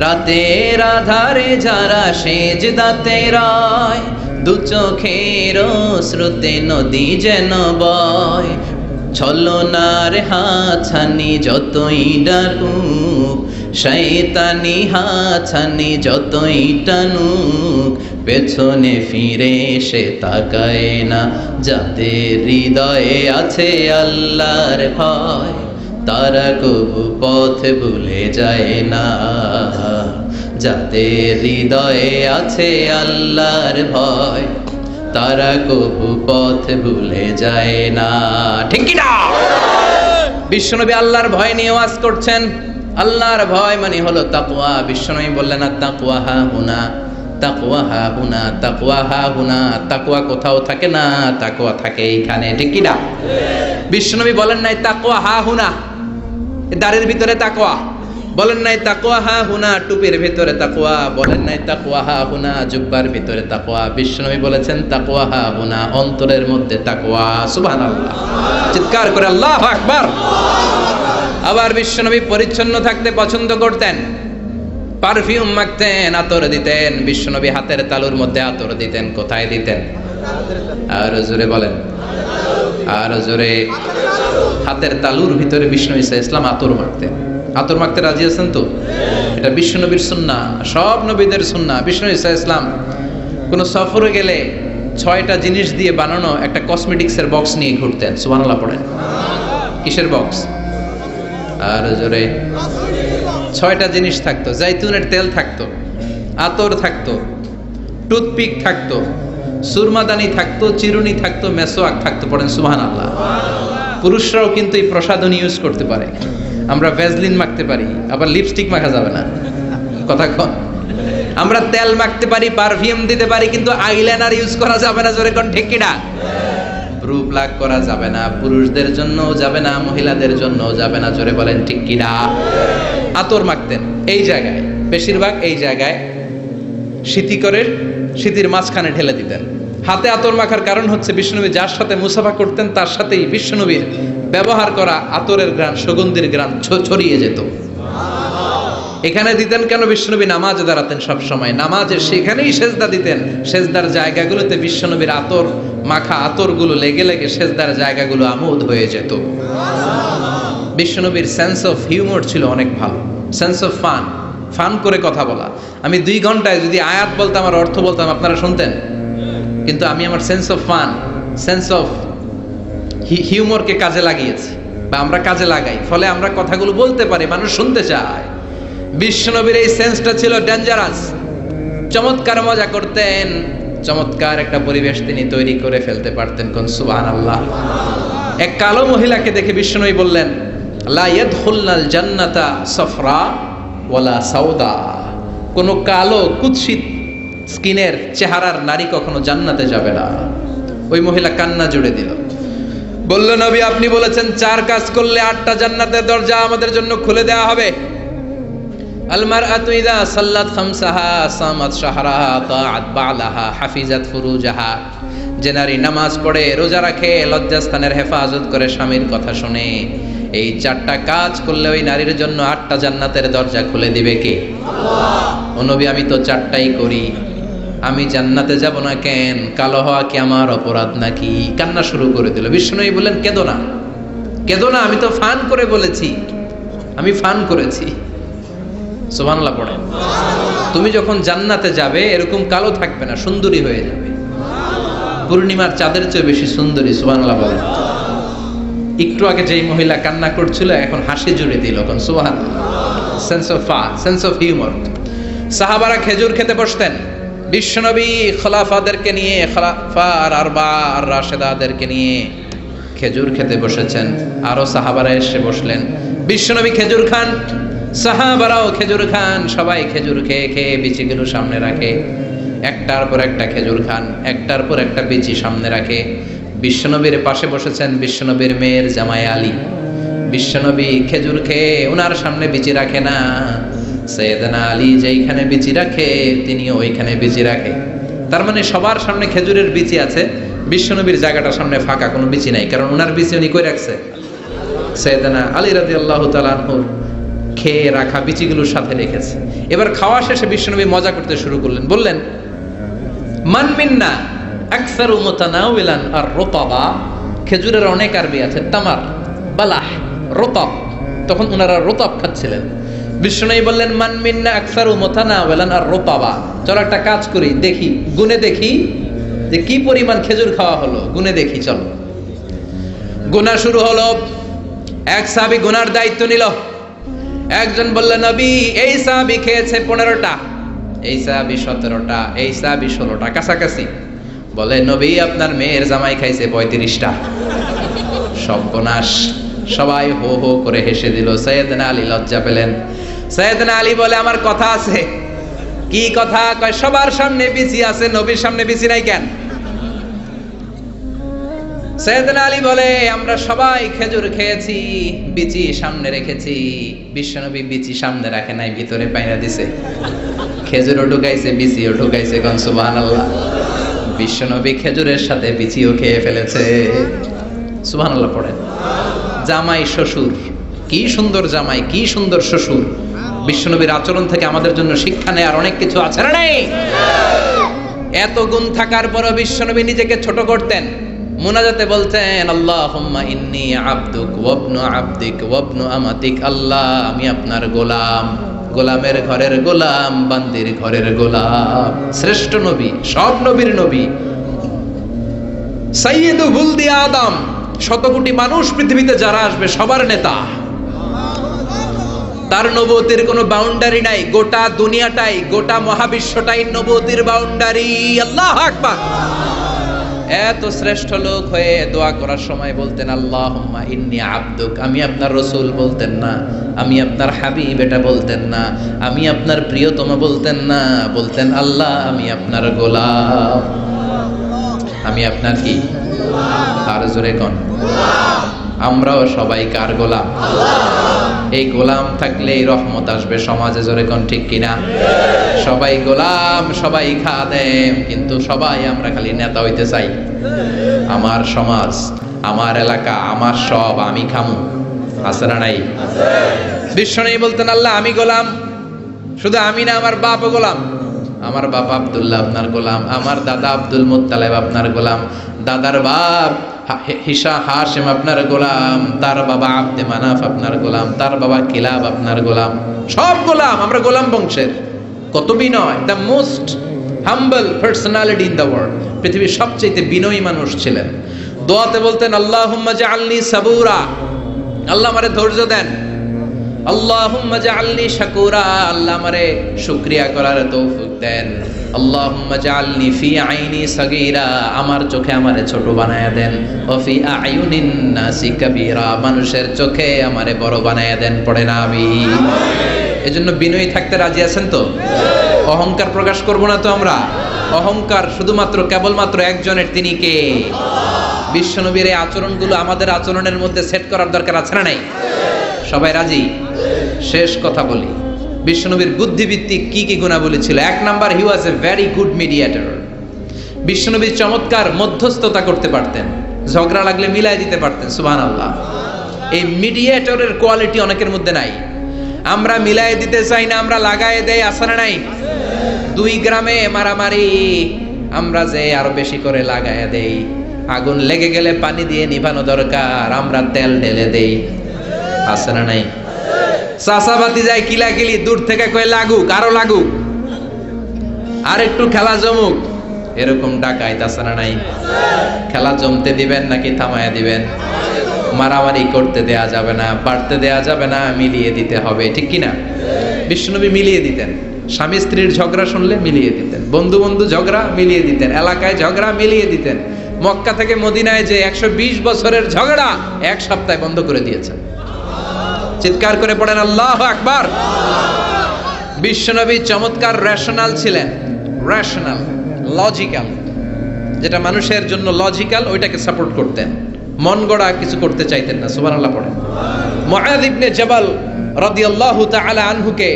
রাতের আধারে যারা সেজদাতে রয়, দু চোখের শ্রুতে নদী যেন বয়। ছলনার হাছানি যতই ডাকুক, শয়তানি হাছানি যতই টানুক, পেছনে ফিরে সে তাকায় না। যাদের হৃদয়ে আছে আল্লাহর ভয় তারা কবু পথ ভুলে যায় না। যাদের হৃদয়ে আছে আল্লাহর ভয় তারা কবু পথ ভুলে যায় না। ঠিক কি না? বিশ্বনবী আল্লাহর ভয় নিয়ে ওয়াজ করছেন। আল্লাহর ভয় মানে হলো তাকওয়া। বিশ্বনবী বললেন তাকওয়া হা হুনা, তাকওয়া হা হুনা, তাকওয়া হা হুনা। তাকওয়া কোথাও থাকে না, তাকওয়া থাকে এইখানে। ঠিক কি না? বিশ্বনবী বলেন নাই তাকওয়া হা হুনা দাড়ির ভিতরে তাকওয়া, বলেন নাই তাকওয়া হা হুনা টুপির ভিতরে তাকওয়া, বলেন নাই তাকওয়া হা হুনা জুব্বার ভিতরে তাকওয়া। বিশ্বনবী বলেছেন তাকওয়া হা হুনা অন্তরের মধ্যে তাকওয়া। সুবহানাল্লাহ, চিৎকার করে আল্লাহু আকবার। আবার বিশ্বনবী পরিচ্ছন্ন থাকতে পছন্দ করতেন, পারফিউম মাখতেন, আতর দিতেন। বিশ্বনবী হাতের তালুর মধ্যে আতর দিতেন। কোথায় দিতেন? আর জোরে বলেন, আর জোরে। হাতের তালুর ভিতরে বিশ্বনবী সাল্লাল্লাহু আলাইহি ওয়াসাল্লাম আতর মাখতেন। আতর মাখতে রাজি আছেন তো? এটা বিশ্বনবীর সুন্নাহ, সব নবীদের সুন্নাহ। বিশ্বনবী সাল্লাল্লাহু আলাইহি ওয়াসাল্লাম কোন সফরে গেলে 6টা জিনিস দিয়ে বানানো একটা কসমেটিক্সের বক্স নিয়ে ঘুরতেন। সুবহানাল্লাহ পড়েন। কিসের বক্স? আর জোরে। 6টা জিনিস থাকতো। জাইতুনের তেল থাকতো, আতর থাকতো, টুথপিক থাকতো, সুরমাদানি থাকতো, চিরুনি থাকতো, মেসোয়াক থাকতো। পড়েন সুবহানাল্লাহ। পুরুষরাও কিন্তু এই প্রসাধনী ইউজ করতে পারে। আমরা ভ্যাসলিন মাখতে পারি, আবার লিপস্টিক মাখা যাবে না। কথা কন। আমরা তেল মাখতে পারি, পারফিউম দিতে পারি, কিন্তু আইলাইনার ইউজ করা যাবে না। জোরে কোন ঠিক কি না? ব্রু প্লাক করা যাবে না, পুরুষদের জন্যও যাবে না, মহিলাদের জন্যও যাবে না। জোরে বলেন ঠিক কি না? আতর মাখতেন এই জায়গায়, বেশিরভাগ এই জায়গায় সিথি করে সিথির মাঝখানে ঢেলে দিতেন। হাতে আতর মাখার কারণ হচ্ছে বিশ্বনবী যার সাথে মুসাফা করতেন তার সাথেই বিশ্বনবীর ব্যবহার করা আতরের ঘ্রাণ, সুগন্ধির ঘ্রাণ ছড়িয়ে যেত। এখানে দিতেন কেন? বিশ্বনবী নামাজে দাঁড়াতেন সব সময়, নামাজে সেখানেই সেজদা দিতেন। সেজদার জায়গাগুলোতে বিশ্বনবীর আতর মাখা আতরগুলো লেগে লেগে সেজদার জায়গাগুলো আমোদ হয়ে যেত। বিশ্বনবীর সেন্স অফ হিউমার ছিল অনেক ভালো, সেন্স অফ ফান, ফান করে কথা বলা। আমি 2 ঘন্টায় যদি আয়াত বলতাম আর অর্থ বলতাম আপনারা শুনতেন? কিন্তু আমি আমার sense of fun, sense of হিউমরকে কাজে লাগিয়েছি, বা আমরা কাজে লাগাই, ফলে আমরা কথাগুলো বলতে পারি, মানুষ শুনতে চায়। বিশ্বনবীর এই সেন্সটা ছিল ডেঞ্জারাস। চমৎকার মজা করতেন, চমৎকার একটা পরিবেশ তিনি তৈরি করে ফেলতে পারতেন। কোন সুবহানাল্লাহ। এক কালো মহিলাকে দেখে বিশ্বনবী বললেন, লা ইয়াদখুলনাল জান্নাতা সাফরা ওয়ালা সাউদা। কোন কালো কুৎসিত স্কিনের চেহারার নারী কখনো জান্নাতে যাবে না। ওই মহিলা কান্না জুড়ে দিল, বলল, নবী আপনি বলেছেন 4 কাজ করলে 8টা জান্নাতের দরজা আমাদের জন্য খুলে দেওয়া হবে। আল মারআতু ইযা সাল্লাত খামসাহা সামাত শাহরাহা তাআত বালাহা হাফিজাত ফুরুজাহা। যে নারী নামাজ পড়ে, রোজা রাখে, লজ্জাস্থানের হেফাজত করে, স্বামীর কথা শুনে, এই 4টা কাজ করলে ওই নারীর জন্য 8টা জান্নাতের দরজা খুলে দিবে কে? আল্লাহ। ও নবী আমি তো 4টাই করি, আমি জান্নাতে যাব না কেন? কালো হওয়া কি আমার অপরাধ নাকি? কান্না শুরু করে দিল। বিষ্ণুই বললেন, কেঁদো না, কেঁদো না, আমি তো ফান করে বলেছি, আমি ফান করেছি। সুবহানাল্লাহ পড়ে। তুমি যখন জান্নাতে যাবে এরকম কালো থাকবে না, সুন্দরী হয়ে যাবে, পূর্ণিমার চাঁদের চেয়ে বেশি সুন্দরী। সুবহানাল্লাহ বলে। একটু আগে যেই মহিলা কান্না করছিল এখন হাসি জুড়ে দিল। কোন সুবহানাল্লাহ। Sense of fun, sense of humour. সাহাবারা খেজুর খেতে বসতেন, বিশ্বনবী খলাফাদেরকে নিয়ে, খলাফা আর আরবা আর রাশেদাদেরকে নিয়ে খেজুর খেতে বসেছেন। আরো সাহাবারা এসে বসলেন, বিশ্বনবী খেজুর খান, সাহাবারাও খেজুর খান। সবাই খেজুর খেয়ে খেয়ে বিচিগুলো সামনে রাখে, একটার পর একটা খেজুর খান, একটার পর একটা বিচি সামনে রাখে। বিশ্বনবীর পাশে বসেছেন বিশ্বনবীর মেয়ের জামাই আলী। বিশ্বনবী খেজুর খেয়ে ওনার সামনে বিচি রাখে না, সাইয়েদনা আলী যেইখানে বিচি রাখে তিনিও ওইখানে বিচি রাখে। তার মানে সবার সামনে খেজুরের বিচি আছে, বিশ্বনবীর জায়গাটার সামনে ফাঁকা, কোনো বিচি নাই, কারণ ওনার বিচি উনি কই রাখছে? সাইয়েদনা আলী রাদিয়াল্লাহু তাআলা আনহুর খেয়ে রাখা বিচিগুলোর সাথে রেখেছে। এবার খাওয়া শেষে বিশ্বনবী মজা করতে শুরু করলেন, বললেন, মান মিন্না আকসারু মুতানাওয়িলান আর রুতাবা। খেজুরের অনেক আরবি আছে, তামার, বালাহ, রুতাব। তখন ওনারা রুতাব খাচ্ছিলেন। বিশ্বনবী বললেন, মান মিন্না আকসারু মুতানাওয়িলান আর রুতাবা। চলো একটা কাজ করি, দেখি, গুনে দেখি যে কি পরিমাণ খেজুর খাওয়া হলো, গুনে দেখি, চলো। গুনা শুরু হলো। এক সাহাবী গুনার দায়িত্ব নিল। একজন বললেন, নবী এই সাহাবী খেয়েছে 15টা, এই সাহাবী 17টা, এই সাহাবী 16টা, কাছাকাছি। বলে, নবী আপনার মেয়ের জামাই খাইছে 35টা। সর্বনাশ। সবাই হো হো করে হেসে দিল। সাইয়েদনা আলী লজ্জা পেলেন। সাইয়েদনা আলী বলে, আমার কথা আছে। কি কথা? কয়, সবার সামনে বিচি আছে, নবীর সামনে বিচি নাই কেন? সাইয়েদনা আলী বলে, আমরা সবাই খেজুর খেয়েছি, বিচি সামনে রেখেছি। বিশ্বনবী বিচি সামনে রাখে নাই, ভিতরে পাইনা দিছে। খেজুরও ঢুকাইছে, বিচিও ঢুকাইছে। কোন সুবহানাল্লাহ। বিশ্বনবী খেজুরের সাথে বিচিও খেয়ে ফেলেছে। সুবহানাল্লাহ পড়েন। জামাই শ্বশুর, কি সুন্দর জামাই, কি সুন্দর শ্বশুর। বিশ্বনবীর আচরণ থেকে আমাদের জন্য শিক্ষা নেয়ার অনেক কিছু আছে না নেই? এত গুণ থাকার পরও বিশ্বনবী নিজেকে ছোট করতেন। মুনাজাতে বলতেন, আল্লাহুম্মা ইন্নী আবদুক ওয়াবনু আবদিক ওয়াবনু আমাতিক। আল্লাহ আমি আপনার গোলাম, গোলামের ঘরের গোলাম, বান্দির ঘরের গোলাম। শ্রেষ্ঠ নবী, সব নবীর নবী, সাইয়্যিদু ওয়ালদি আদম, শত কোটি মানুষ পৃথিবীতে যারা আসবে সবার নেতা। তার নবুয়তের কোনো বাউন্ডারি নাই, গোটা দুনিয়াটাই, গোটা মহাবিশ্বটাই নবুয়তের বাউন্ডারি। আল্লাহু আকবার। এত শ্রেষ্ঠ লোক হয়ে দোয়া করার সময় বলতেন, আল্লাহুম্মা ইন্নী আবদুক। আমি আপনার রসুল বলতেন না, আমি আপনার হাবিব এটা বলতেন না, আমি আপনার প্রিয়তম বলতেন না, বলতেন আল্লাহ আমি আপনার গোলাম। আমি আপনার কি? আর জোরে কোন? আমরাও সবাই কার গোলাম? এই গোলাম থাকলে এই রহমত আসবে সমাজে। জোরে কোন ঠিক কিনা? সবাই গোলাম, সবাই খাদেম, কিন্তু সবাই আমরা খালি নেতা হইতে চাই। আমার সমাজ, আমার এলাকা, আমার সব, আমি খামু। আছে না নাই? বিশ্বনবী বলতেন, আল্লাহ আমি গোলাম। শুধু আমি না, আমার বাপও গোলাম। আমার বাপ আব্দুল্লাহ আপনার গোলাম, আমার দাদা আব্দুল মুত্তালিব আপনার গোলাম, দাদার বাপ হাশিম আপনার গোলাম, তার বাবা আব্দে মানাফ আপনার গোলাম, তার বাবা কিলাব আপনার গোলাম। সব গোলাম, আমরা গোলাম বংশের। কত বিনয়! The most humble personality in the world, পৃথিবীর সবচেয়ে বিনয়ী মানুষ ছিলেন। দোয়াতে বলতেন আল্লাহুম্মা জাআলনি সাবুরা, আল্লাহ আমারে ধৈর্য দেন। আল্লাহুম্মা জাআলনি শাকুরা, আল্লাহ আমারে শুকরিয়া করার তৌফিক দেন। আল্লাহুম্মা জাআলনি ফি আইনি সাগীরা, আমার চোখে আমারে ছোট বানায়া দেন। ও ফি আয়ুনিন নাসি কাবীরা, মানুষের চোখে আমারে বড় বানায়া দেন। পড়ে না আমিন। এজন্য বিনয়ী থাকতে রাজি আছেন তো? অহংকার প্রকাশ করব না তো আমরা? অহংকার শুধুমাত্র কেবলমাত্র একজনের, তিনি কে? বিশ্বনবীর এই আচরণগুলো আমাদের আচরণের মধ্যে সেট করার দরকার আছে না নাই? সবাই রাজি? শেষ কথা বলি, বিশ্বনবীর বুদ্ধিভিত্তিক কি কি গুণাবলী ছিল। 1 number, he was a very good mediator. বিশ্বনবী চমৎকার মধ্যস্থতা করতে পারতেন, ঝগড়া লাগলে মিলাই দিতে পারতেন। সুবহানাল্লাহ। এই মিডিয়েটরের কোয়ালিটি অনেকের মধ্যে নাই। আমরা মিলাই দিতে চাই না, আমরা লাগায় দেই। আছে না নাই? 2 গ্রামে মারামারি, আমরা যে আরো বেশি করে লাগায় দেই। আগুন লেগে গেলে পানি দিয়ে নিভানো দরকার, আমরা তেল ঢেলে দেই। আছে না নাই? চাচাবাতি যায় কিলাকিলি, দূর থেকে কয়ে লাগুক, আরো লাগুক, আর একটু খেলা জমুক, এরকম ডাকাইত। আছে না নাই? খেলা জমতে দিবেন নাকি থামায়া দিবেন? মারামারি করতে দেয়া যাবে না, বাড়তে দেয়া যাবে না, মিলিয়ে দিতে হবে। ঠিক কি না? বিশ্বনবী মিলিয়ে দিতেন। স্বামী স্ত্রীর ঝগড়া শুনলে মিলিয়ে দিতেন, বন্ধু বন্ধু ঝগড়া মিলিয়ে দিতেন, এলাকায় ঝগড়া মিলিয়ে দিতেন। মক্কা থেকে মদিনায় যে 120 বছরের ঝগড়া 1 সপ্তাহে বন্ধ করে দিয়েছেন। চিৎকার করে পড়েন আল্লাহু আকবার। বিশ্বনবী চমৎকার রেশনাল ছিলেন। রেশনাল, লজিক্যাল, যেটা মানুষের জন্য লজিক্যাল ওইটাকে সাপোর্ট করতেন। মন গড়া কিছু করতে চাইতেন না। সুবহানাল্লাহ পড়েন। মুআয ইবনে জাবাল রাদিয়াল্লাহু তাআলা আনহুকে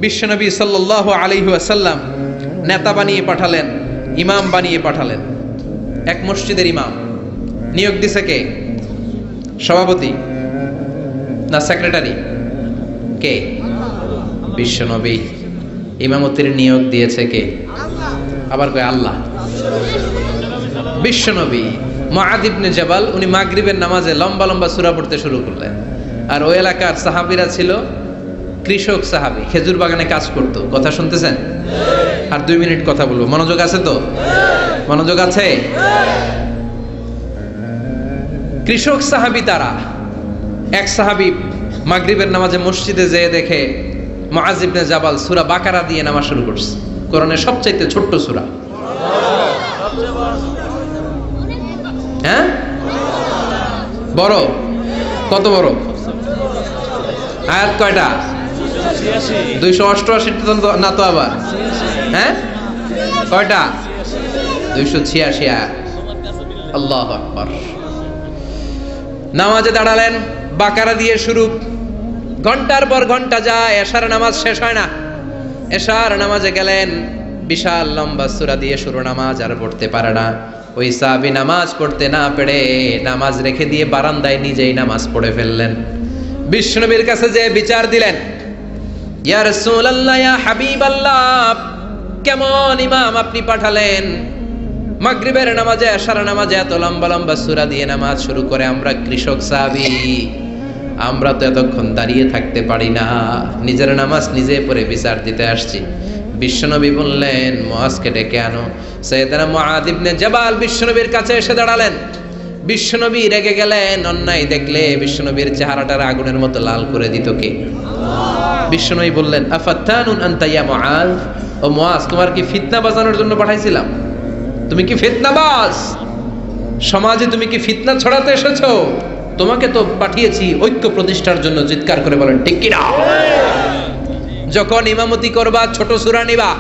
বিশ্বনবী সাল্লাল্লাহু আলাইহি ওয়াসাল্লাম নেতা বানিয়ে পাঠালেন, ইমাম বানিয়ে পাঠালেন। এক মসজিদের ইমাম। নিয়োগ দিছে কে? সভাপতি না সেক্রেটারি? কে? বিশ্বনবী। ইমামতির নিয়োগ দিয়েছে কে? আবার কয় আল্লাহ। বিশ্বনবী। মুআয ইবনে জাবাল উনি মাগরিবের নামাজে লম্বা লম্বা সূরা পড়তে শুরু করলেন। আর ওই এলাকার সাহাবীরা ছিল কৃষক সাহাবী, খেজুর বাগানে কাজ করত। কথা শুনতেছেন? আর 2 মিনিট কথা বলবো, মনোযোগ আছে তো? মনোযোগ আছে? কৃষক সাহাবী তারা। এক সাহাবী মাগরিবের নামাজে মসজিদে যেয়ে দেখে মুআয ইবনে জাবাল সূরা বাকারা দিয়ে নামাজ শুরু করছে। কোরআনের সবচাইতে ছোট্ট সূরা। হ্যাঁ? বড়? কত বড়? আয়াত কয়টা? 288 না তো আবার? হ্যাঁ? কয়টা? 286 আয়াত। আল্লাহু আকবার। নামাজে দাঁড়ালেন, বাকারা দিয়ে শুরু। ঘন্টার পর ঘন্টা যায়, এশার নামাজ শেষ হয় না। এশার নামাজে গেলেন, বিশাল লম্বা সূরা দিয়ে শুরু নামাজ, আর পড়তে পারে না। ওই সাহাবী নামাজ পড়তে না পেরে নামাজ রেখে দিয়ে বারান্দায় নিজেই নামাজ পড়ে ফেললেন। বিশ্বনবীর কাছে যে বিচার দিলেন, ইয়া রাসূলুল্লাহ, ইয়া হাবিবাল্লাহ, কেমন ইমাম আপনি পাঠালেন? মাগরিবের নামাজে, এশার নামাজে এত লম্বা লম্বা সূরা দিয়ে নামাজ শুরু করে। আমরা কৃষক সাহাবী, আমরা তো এতক্ষণ দাঁড়িয়ে থাকতে পারি না, নিজের নামাজ নিজে পড়ে বিচার দিতে আসছি। বিশ্বনবী বললেন, মুআজকে ডেকে আনো। সাইয়েদনা মুআয ইবনে জাবাল বিশ্বনবীর কাছে এসে দাঁড়ালেন। বিশ্বনবী রেগে গেলেন। অন্যায় দেখলে বিশ্বনবীর চেহারাটার আগুনের মতো লাল করে দিত কে? বিশ্বনবী বললেন, আফাত্তানুন আনতা ইয়া মুআয, ও মুআয, তোমার কি ফিতনা বাজানোর জন্য পাঠাইছিলাম? তুমি কি ফিতনাবাজ? সমাজে তুমি কি ফিতনা ছড়াতে এসেছো? তোমাকে তো পাঠিয়েছি ঐক্য প্রতিষ্ঠার জন্য। চিৎকার করে বলেন ঠিক কি না? যখন ইমামতি করবা ছোট সূরা নিবা,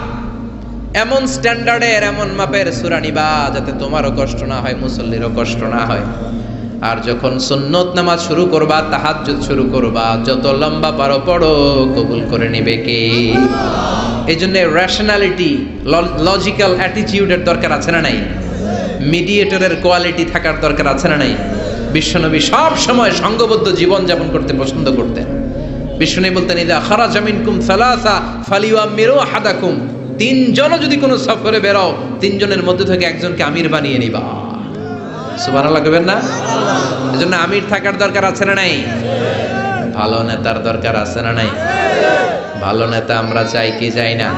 এমন স্ট্যান্ডার্ডের, এমন মাপের সূরা নিবা যাতে তোমারও কষ্ট না হয়, মুসল্লিরও কষ্ট না হয়। আর যখন সুন্নত নামাজ শুরু করবা, তাহাজ্জুদ শুরু করবা, যত লম্বা পারো পড়ো, কবুল করে নিবে কে? এই জন্য রেশনালিটি, লজিক্যাল অ্যাটিটিউডের দরকার আছে না নাই? মিডিয়েটরের কোয়ালিটি থাকার দরকার আছে না নাই? বিশ্বনবী সব সময় সংঘবদ্ধ জীবন যাপন করতে পছন্দ করতেন। বিশ্বনবী বলতেন, ইদা খারাজা মিনকুম সালাসা ফালিউআমিরু আহাদাকুম, 3 জন যদি কোনো সফরে বেরো, 3 জনের মধ্যে থেকে একজনকে আমির বানিয়ে নিবা। সুবহানাল্লাহ কইবেন না? এজন্য আমির থাকার দরকার আছে না নাই? ভালো নেতার দরকার আছে না নাই? ভালো নেতা আমরা চাই কি চাই না?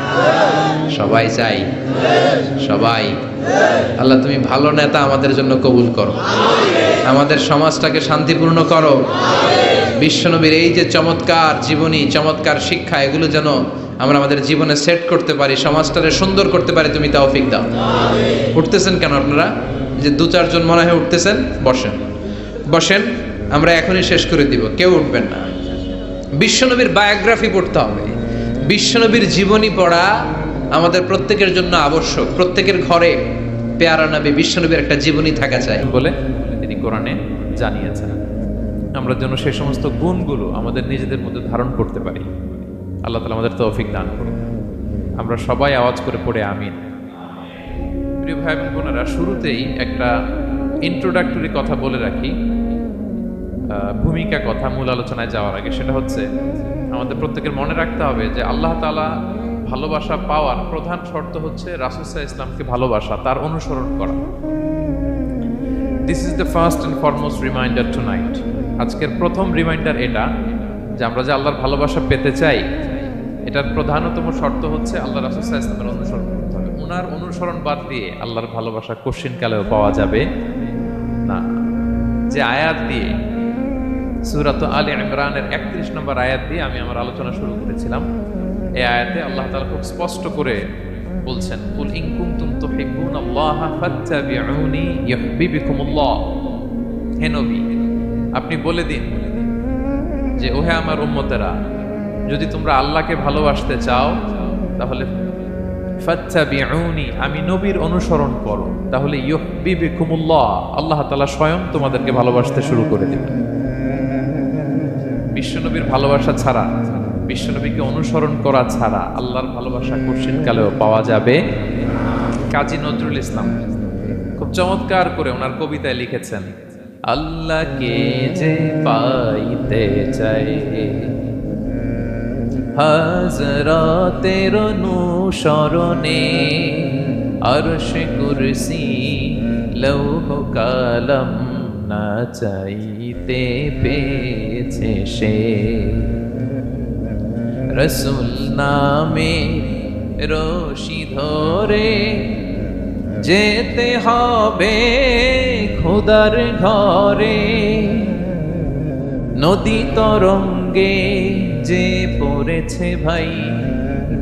সবাই চাই, সবাই। আল্লাহ তুমি ভালো নেতা আমাদের জন্য কবুল করো, আমাদের সমাজটাকে শান্তিপূর্ণ করো। বিশ্বনবীর এই যে চমৎকার জীবনী, চমৎকার শিক্ষা, এগুলো যেন আমরা আমাদের জীবনে সেট করতে পারি, সমাজটাকে সুন্দর করতে পারি, তুমি তৌফিক দাও। উঠতেছেন কেন আপনারা? যে দু চারজন মনে হয় উঠতেছেন, বসেন বসেন, আমরা এখনই শেষ করে দিব, কেউ উঠবেন না। বিশ্বনবীর বায়োগ্রাফি পড়তে হবে, বিশ্বনবীর জীবনী পড়া আমাদের প্রত্যেকের জন্য আবশ্যক। প্রত্যেকের ঘরে পেয়ারা নবী বিশ্বনবীর একটা জীবনী থাকা চাই বলে তিনি কোরআনে জানিয়েছেন। আমরা যেন সেই সমস্ত গুণগুলো আমাদের নিজেদের মধ্যে ধারণ করতে পারি। আল্লাহ তাআলা আমাদের তৌফিক দান করুন। আমরা সবাই আওয়াজ করে পড়ে আমিন। প্রিয় ভাই এবং বোনেরা, শুরুতেই একটা ইন্ট্রোডাক্টরি কথা বলে রাখি, ভূমিকা কথা মূল আলোচনায় যাওয়ার আগে। সেটা হচ্ছে আমাদের প্রত্যেকের মনে রাখতে হবে যে আল্লাহ তাআলা ভালোবাসা পাওয়ার প্রধান শর্ত হচ্ছে রাসূল সাল্লাল্লাহু আলাইহি ওয়াসাল্লামকে ভালোবাসা, তার অনুসরণ করা। This is the first and foremost reminder tonight. আজকের প্রথম রিমাইন্ডার এটা যে আমরা যে আল্লাহর ভালোবাসা পেতে চাই, এটার প্রধানতম শর্ত হচ্ছে আল্লাহ রাসূল সাল্লাল্লাহু আলাইহি ওয়াসাল্লামের অনুসরণ করতে হবে। ওনার অনুসরণ বাদ দিয়ে আল্লাহর ভালোবাসা কোশ্চিনকালেও পাওয়া যাবে না। যে আয়াত দিয়ে সূরাত আলে ইমরানের 31 নম্বর আয়াত দিয়ে আমি আমার আলোচনা শুরু করেছিলাম, এই আয়াতে আল্লাহ তাআলা খুব স্পষ্ট করে বলছেন, কুল ইন কুনতুম তুহিব্বুনাল্লাহা ফাত্তাবিউনি ইউহিব্বুকুমুল্লাহ। হে নবী, আপনি বলে দিন যে ওহে আমার উম্মতেরা, যদি তোমরা আল্লাহকে ভালোবাসতে চাও তাহলে ফাত্তাবিউনি, আমি নবীর অনুসরণ করো, তাহলে ইউহিব্বুকুমুল্লাহ, আল্লাহ তাআলা স্বয়ং তোমাদেরকে ভালোবাসতে শুরু করে দিবেন। বিশ্বনবীর ভালোবাসা ছাড়া, বিশ্বনবীকে অনুসরণ করা ছাড়া আল্লাহর ভালোবাসা কোশ্চিনকালেও পাওয়া যাবে। কাজী নজরুল ইসলাম খুব চমৎকার করে ওনার কবিতায় লিখেছেন, আল্লাহকে যে পাইতে চাই হাজরাতের অনুসরণে, আরশ কুরসি লৌহ কালাম না চাইতে পেয়েছে সে, রসুল নামে রশি ধরে যেতে হবে খোদার ঘরে, নদী তরঙ্গে যে পড়েছে ভাই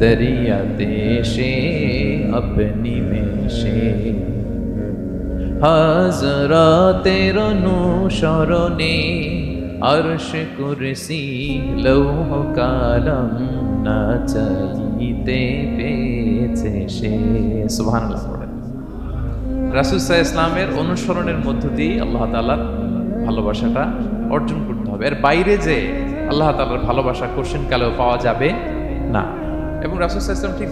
দরিয়াতে সে আপনি মেশে, হাজরাতের অনুসরণে আরশ কুরসি লৌহ কালাম না চাইতে পেয়েছে সে। সুবহানাল্লাহ। রাসূল সাল্লাল্লাহু আলাইহি ওয়াসাল্লামের অনুসরণের মধ্য দিয়ে আল্লাহ তাআলার ভালোবাসাটা অর্জন করতে হবে। এর বাইরে যে আল্লাহ তাআলার ভালোবাসা কোশ্চিনকালেও পাওয়া যাবে না। এবং রাসূল সাল্লাল্লাহু আলাইহি ওয়াসাল্লাম ঠিক